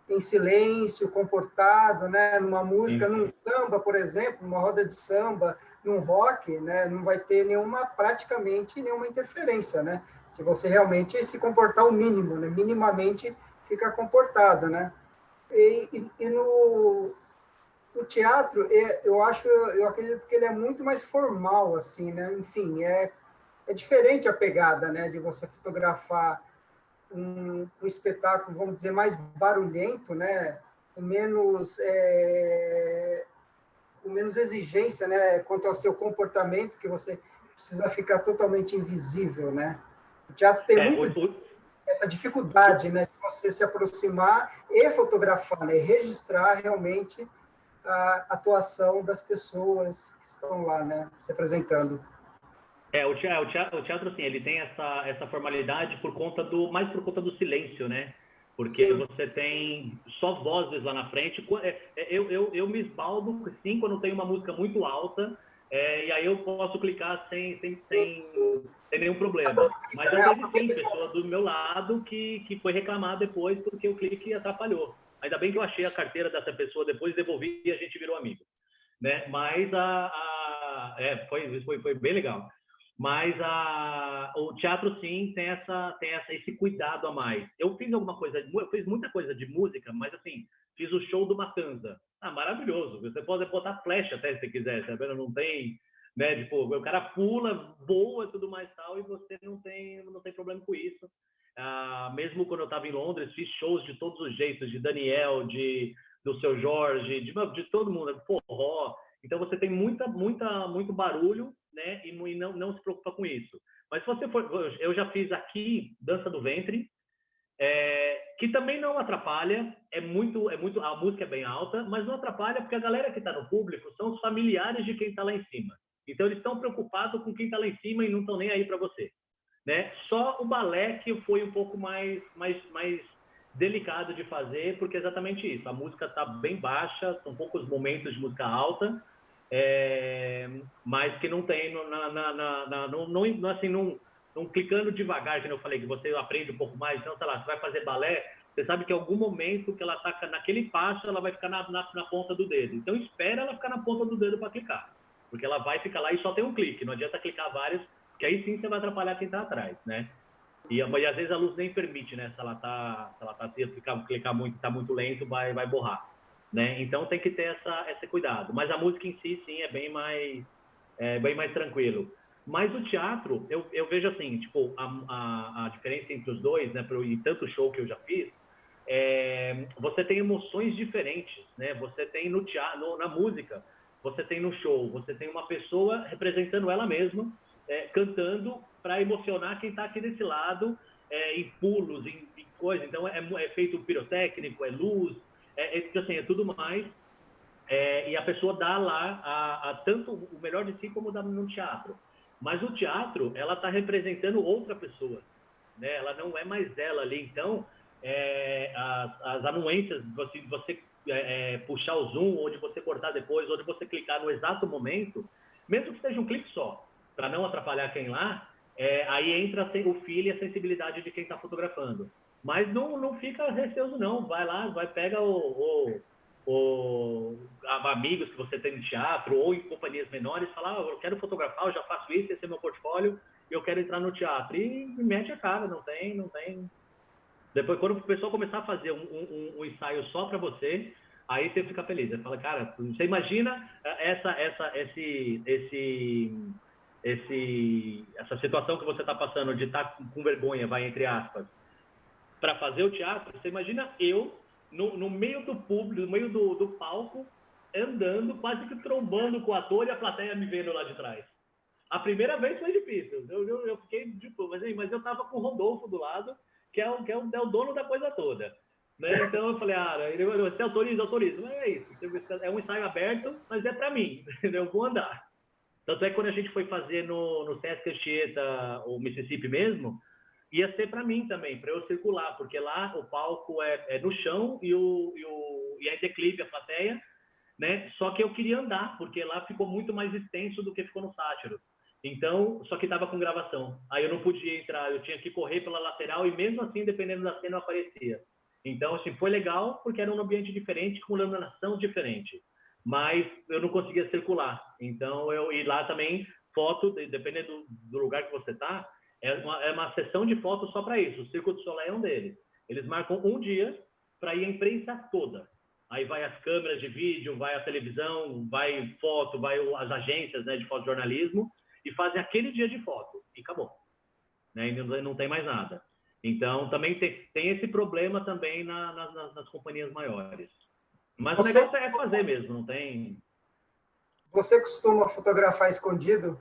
em silêncio, comportado, né? Numa música, num samba, por exemplo, numa roda de samba, num rock, né? Não vai ter praticamente nenhuma interferência, né? Se você realmente se comportar o mínimo, né? Minimamente fica comportado, né? E no teatro, eu acredito que ele é muito mais formal, assim, né? Enfim, é diferente a pegada, né? De você fotografar um espetáculo, vamos dizer, mais barulhento, né? Com menos exigência, né? Quanto ao seu comportamento, que você precisa ficar totalmente invisível, né? O teatro tem essa dificuldade, né? De você se aproximar e fotografar, né? E registrar realmente a atuação das pessoas que estão lá, né? Se apresentando. O teatro, assim, ele tem essa formalidade mais por conta do silêncio, né? Porque Sim. você tem só vozes lá na frente. Eu me esbaldo, sim, quando tem uma música muito alta, e aí eu posso clicar sem nenhum problema. Mas já teve, sim, pessoa do meu lado que foi reclamar depois porque o clique atrapalhou. Ainda bem que eu achei a carteira dessa pessoa depois, devolvi e a gente virou amigo, né? Mas foi bem legal. Mas o teatro, sim, tem esse cuidado a mais. Eu fiz muita coisa de música, mas, assim, fiz o show do Matanza. Maravilhoso. Você pode botar flecha até se você quiser, tá vendo? Não tem, né? Tipo, o cara pula, voa e tudo mais tal, e você não tem problema com isso. Mesmo quando eu estava em Londres, fiz shows de todos os jeitos, de Daniel, do Seu Jorge, de todo mundo, forró. Então, você tem muito barulho, né? E não se preocupa com isso. Mas se você for... Eu já fiz aqui Dança do Ventre, que também não atrapalha. A música é bem alta, mas não atrapalha porque a galera que está no público são os familiares de quem está lá em cima. Então, eles estão preocupados com quem está lá em cima e não estão nem aí para você, né? Só o balé que foi um pouco mais delicado de fazer, porque é exatamente isso. A música está bem baixa, são poucos momentos de música alta, mas que não tem, não clicando devagar, que eu falei, que você aprende um pouco mais. Então, sei lá, você vai fazer balé, você sabe que em algum momento que ela está naquele passo, ela vai ficar na ponta do dedo. Então, espera ela ficar na ponta do dedo para clicar, porque ela vai ficar lá e só tem um clique. Não adianta clicar vários, porque aí sim você vai atrapalhar quem está atrás, né? E às vezes a luz nem permite, né? Se ela clicar muito, está muito lento, vai borrar, né? Então tem que ter esse cuidado. Mas a música em si, sim, é bem mais tranquilo. Mas o teatro, eu vejo assim, tipo, a diferença entre os dois, né? E tanto show que eu já fiz, você tem emoções diferentes, né? Você tem no teatro, na música, você tem no show, você tem uma pessoa representando ela mesma, cantando para emocionar quem está aqui desse lado, em pulos, em coisa. Então, é feito pirotécnico, é luz, assim, é tudo mais. E a pessoa dá lá tanto o melhor de si como dá no teatro. Mas o teatro, ela está representando outra pessoa, né? Ela não é mais dela ali. Então, as anuências, você puxar o zoom, ou de você cortar depois, ou de você clicar no exato momento, mesmo que seja um clique só, para não atrapalhar quem lá, aí entra o feeling e a sensibilidade de quem está fotografando. Mas não fica receoso, não. Vai lá, pega amigos que você tem no teatro ou em companhias menores, fala, eu quero fotografar, eu já faço isso, esse é meu portfólio, e eu quero entrar no teatro. E mete a cara, não tem. Depois, quando o pessoal começar a fazer um ensaio só para você, aí você fica feliz. Você fala, cara, você imagina essa situação que você está passando de estar com vergonha, entre aspas, para fazer o teatro. Você imagina eu no meio do público, no meio do palco, andando, quase que trombando com o ator e a plateia me vendo lá de trás. A primeira vez foi difícil. Eu fiquei tipo, mas eu tava com o Rodolfo do lado, que é o dono da coisa toda, né? Então eu falei, você autoriza. Mas é isso. É um ensaio aberto, mas é para mim. Eu vou andar. Tanto é que quando a gente foi fazer no Sesc Anchieta, o Mississippi mesmo, ia ser para mim também, para eu circular, porque lá o palco é no chão e aí declive a plateia, né? Só que eu queria andar, porque lá ficou muito mais extenso do que ficou no Sátiro. Então, só que estava com gravação. Aí eu não podia entrar, eu tinha que correr pela lateral e mesmo assim, dependendo da cena, eu aparecia. Então, assim, foi legal porque era um ambiente diferente, com iluminação diferente. Mas eu não conseguia circular. Então, e lá também, foto, dependendo do lugar que você está, é uma sessão de fotos só para isso. O Circo du Soleil é um deles. Eles marcam um dia para ir a imprensa toda. Aí vai as câmeras de vídeo, vai a televisão, vai foto, vai as agências, né, de fotojornalismo e fazem aquele dia de foto e acabou, né? E não tem mais nada. Então também tem esse problema também nas companhias maiores. Mas o negócio é fazer mesmo, não tem. Você costuma fotografar escondido?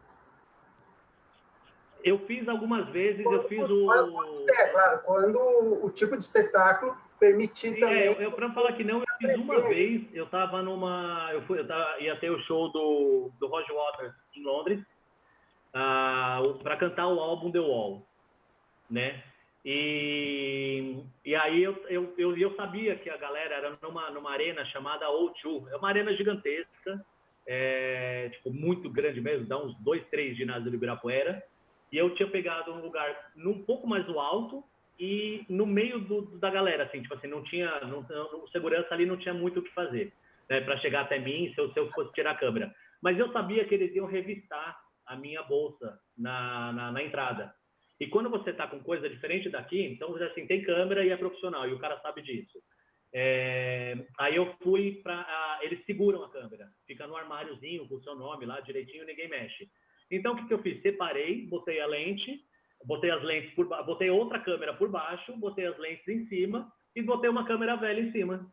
Eu fiz algumas vezes, claro, quando o tipo de espetáculo permitir também. Para falar que não, eu fiz uma vez, eu estava ia ter o show do Roger Waters em Londres, para cantar o álbum The Wall, né? E aí eu sabia que a galera era numa arena chamada O2, é uma arena gigantesca, tipo, muito grande mesmo, dá uns 2, 3 ginásios do Ibirapuera, e eu tinha pegado um lugar um pouco mais no alto e no meio da galera, assim, tipo assim, o segurança ali não tinha muito o que fazer, né, para chegar até mim, se eu fosse tirar a câmera. Mas eu sabia que eles iam revistar a minha bolsa na entrada. E quando você está com coisa diferente daqui, então, assim, tem câmera e é profissional, e o cara sabe disso. Aí eu fui eles seguram a câmera, fica no armáriozinho com o seu nome lá direitinho, ninguém mexe. Então, o que eu fiz? Separei, botei a lente, botei as lentes botei outra câmera por baixo, botei as lentes em cima e botei uma câmera velha em cima.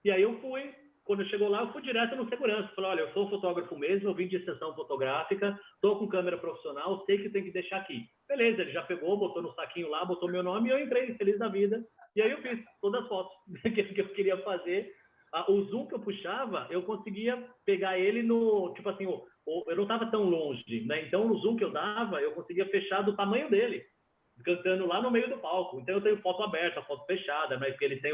E aí eu fui, quando chegou lá, eu fui direto no segurança. Falei, olha, eu sou fotógrafo mesmo, eu vim de sessão fotográfica, estou com câmera profissional, sei que tem que deixar aqui. Beleza, ele já pegou, botou no saquinho lá, botou meu nome e eu entrei, feliz da vida. E aí eu fiz todas as fotos que eu queria fazer. O zoom que eu puxava, eu conseguia pegar ele no, tipo assim, eu não estava tão longe, né? Então o zoom que eu dava, eu conseguia fechar do tamanho dele, cantando lá no meio do palco. Então eu tenho foto aberta, foto fechada, mas que ele tem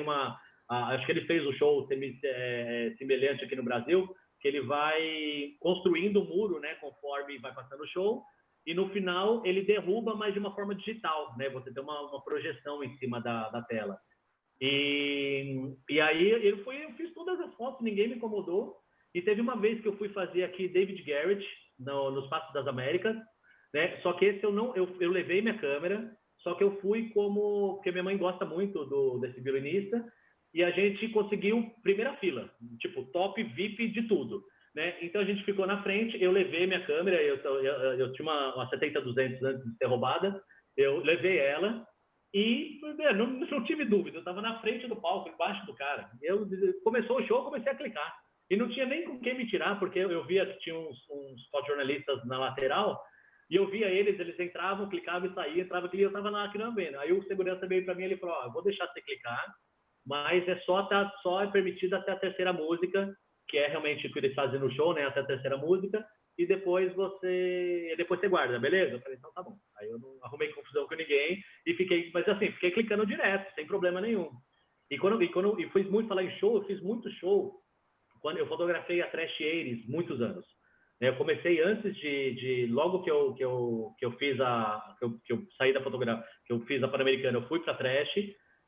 acho que ele fez o show semelhante aqui no Brasil, que ele vai construindo o muro, né, conforme vai passando o show, e no final ele derruba, mas de uma forma digital, né? Você tem uma projeção em cima da tela. E aí eu fiz todas as fotos, ninguém me incomodou. E teve uma vez que eu fui fazer aqui David Garrett nos Passos das Américas, né? Só que esse eu levei minha câmera, só que eu fui porque minha mãe gosta muito desse violinista, e a gente conseguiu primeira fila, tipo top VIP de tudo, né? Então a gente ficou na frente, eu levei minha câmera, eu tinha uma 70-200 antes de ser roubada, eu levei ela. E não tive dúvida, eu estava na frente do palco, embaixo do cara. Começou o show, eu comecei a clicar. E não tinha nem com quem me tirar, porque eu via que tinha uns fotojornalistas na lateral, e eu via eles entravam, clicavam e saíam, entravam e eu estava lá aqui na venda. Aí o segurança veio para mim e ele falou, eu vou deixar você clicar, mas só é permitido até a terceira música, que é realmente o que eles fazem no show, né? Até a terceira música. E depois você guarda, beleza? Eu falei, então tá bom. Aí eu não arrumei confusão com ninguém e fiquei clicando direto, sem problema nenhum. E fiz muito falar em show, eu fiz muito show quando eu fotografei a Trash 80s, muitos anos. Eu comecei antes logo que eu fiz que eu saí da fotografia, que eu fiz a Pan-Americana, eu fui para Trash,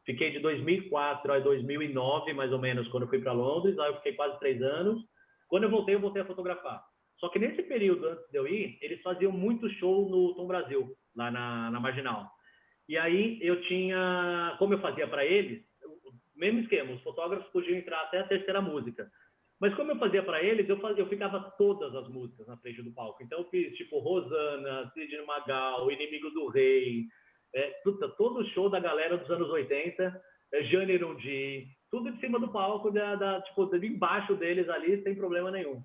fiquei de 2004 a 2009, mais ou menos, quando eu fui para Londres, aí eu fiquei quase 3 anos. Quando eu voltei a fotografar. Só que nesse período, antes de eu ir, eles faziam muito show no Tom Brasil, lá na Marginal. E aí como eu fazia para eles, mesmo esquema, os fotógrafos podiam entrar até a terceira música. Mas como eu fazia para eles, eu ficava todas as músicas na frente do palco. Então eu fiz tipo Rosana, Sidney Magal, Inimigo do Rei, todo o show da galera dos anos 80, Jane Irundi, tudo de cima do palco, tipo, embaixo deles ali, sem problema nenhum.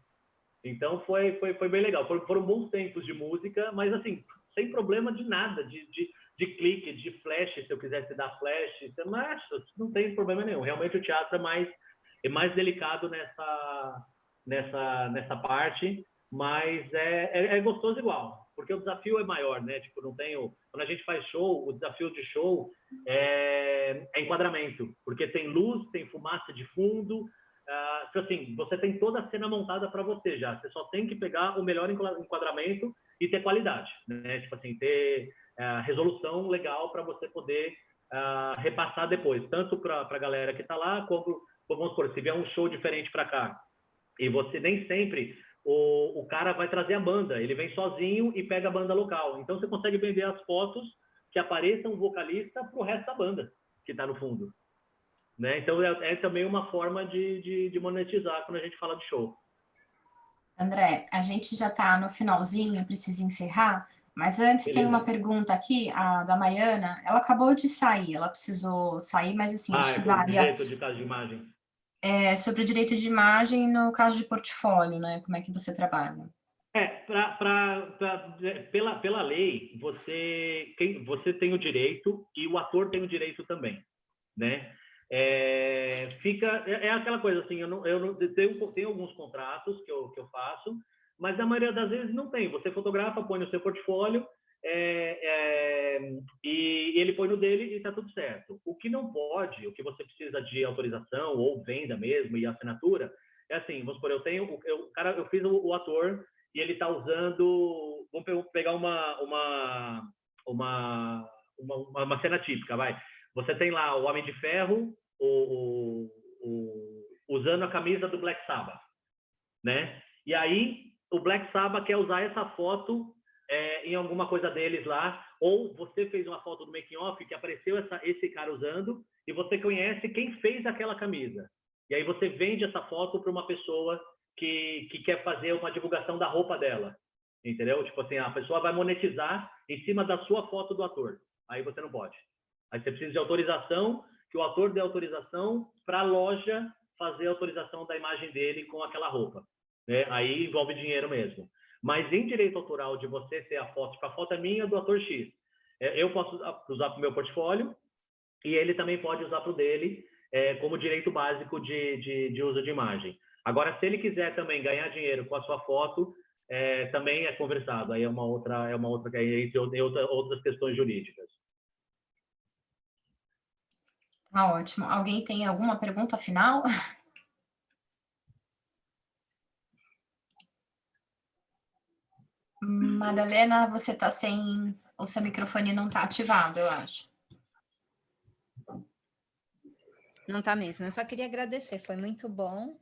Então foi bem legal. Foram bons tempos de música, mas assim, sem problema de nada, de clique, de flash, se eu quisesse dar flash, mas não tem problema nenhum. Realmente o teatro é mais delicado nessa parte, mas é gostoso igual, porque o desafio é maior, né? Tipo, quando a gente faz show, o desafio de show é enquadramento, porque tem luz, tem fumaça de fundo. Então, assim, você tem toda a cena montada para você já. Você só tem que pegar o melhor enquadramento e ter qualidade, né? Tipo assim, ter resolução legal para você poder repassar depois, tanto para a galera que está lá, como, vamos supor, se vier um show diferente para cá, e você nem sempre o cara vai trazer a banda, ele vem sozinho e pega a banda local. Então, você consegue vender as fotos que apareça um vocalista para o resto da banda que está no fundo. Né? Então, é também uma forma de monetizar quando a gente fala de show. André, a gente já está no finalzinho, eu preciso encerrar, mas antes Beleza. tem uma pergunta aqui, a da Maiana, ela acabou de sair, ela precisou sair, mas assim, acho que vale. Direito de caso de imagem. Sobre o direito de imagem no caso de portfólio, né? Como é que você trabalha? Pela lei, você tem o direito e o ator tem o direito também, né? Aquela coisa assim, eu não tenho alguns contratos que eu faço, mas a maioria das vezes não tem. Você fotografa, põe no seu portfólio, e ele põe no dele e está tudo certo. O que não pode, o que você precisa de autorização ou venda mesmo e assinatura, é assim, vamos supor, eu fiz o ator e ele está usando, vamos pegar uma cena típica, vai. Você tem lá o Homem de Ferro usando a camisa do Black Sabbath, né? E aí o Black Sabbath quer usar essa foto em alguma coisa deles lá, ou você fez uma foto do making off que apareceu esse cara usando e você conhece quem fez aquela camisa. E aí você vende essa foto para uma pessoa que quer fazer uma divulgação da roupa dela, entendeu? Tipo assim, a pessoa vai monetizar em cima da sua foto do ator. Aí você não pode. Aí você precisa de autorização, que o ator dê autorização para a loja fazer a autorização da imagem dele com aquela roupa, né? Aí envolve dinheiro mesmo. Mas em direito autoral de você ter a foto, tipo, a foto é minha do ator X, eu posso usar para o meu portfólio e ele também pode usar para o dele, como direito básico de uso de imagem. Agora, se ele quiser também ganhar dinheiro com a sua foto, também é conversado. Aí aí tem outras questões jurídicas. Tá ótimo. Alguém tem alguma pergunta final? Madalena, você está sem... O seu microfone não está ativado, eu acho. Não está mesmo. Eu só queria agradecer, foi muito bom.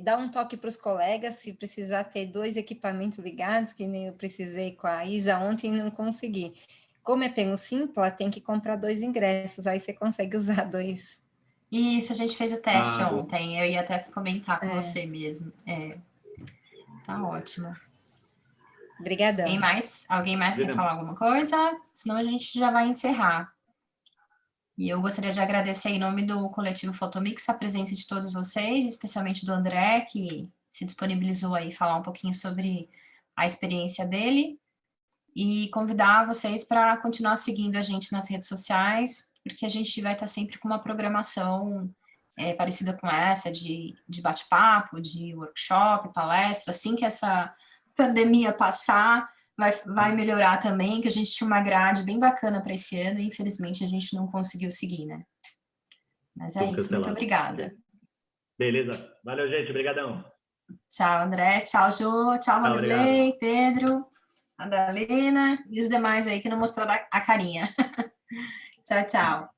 Dar um toque para os colegas, se precisar ter 2 equipamentos ligados, que nem eu precisei com a Isa ontem e não consegui. Como é pelo Simpla, tem que comprar 2 ingressos, aí você consegue usar 2. Isso, a gente fez o teste ontem, eu ia até comentar com você mesmo. Tá ótimo. Obrigadão. Alguém mais quer falar alguma coisa? Senão a gente já vai encerrar. E eu gostaria de agradecer em nome do Coletivo Fotomix a presença de todos vocês, especialmente do André, que se disponibilizou aí falar um pouquinho sobre a experiência dele, e convidar vocês para continuar seguindo a gente nas redes sociais, porque a gente vai estar sempre com uma programação parecida com essa, de bate-papo, de workshop, palestra, assim que essa pandemia passar, vai melhorar também, que a gente tinha uma grade bem bacana para esse ano e infelizmente a gente não conseguiu seguir, né? Mas é isso, muito obrigada. Beleza, valeu gente, obrigadão. Tchau, André, tchau, Jô, tchau, Vanderlei, Pedro, Madalena e os demais aí que não mostraram a carinha. Tchau, tchau.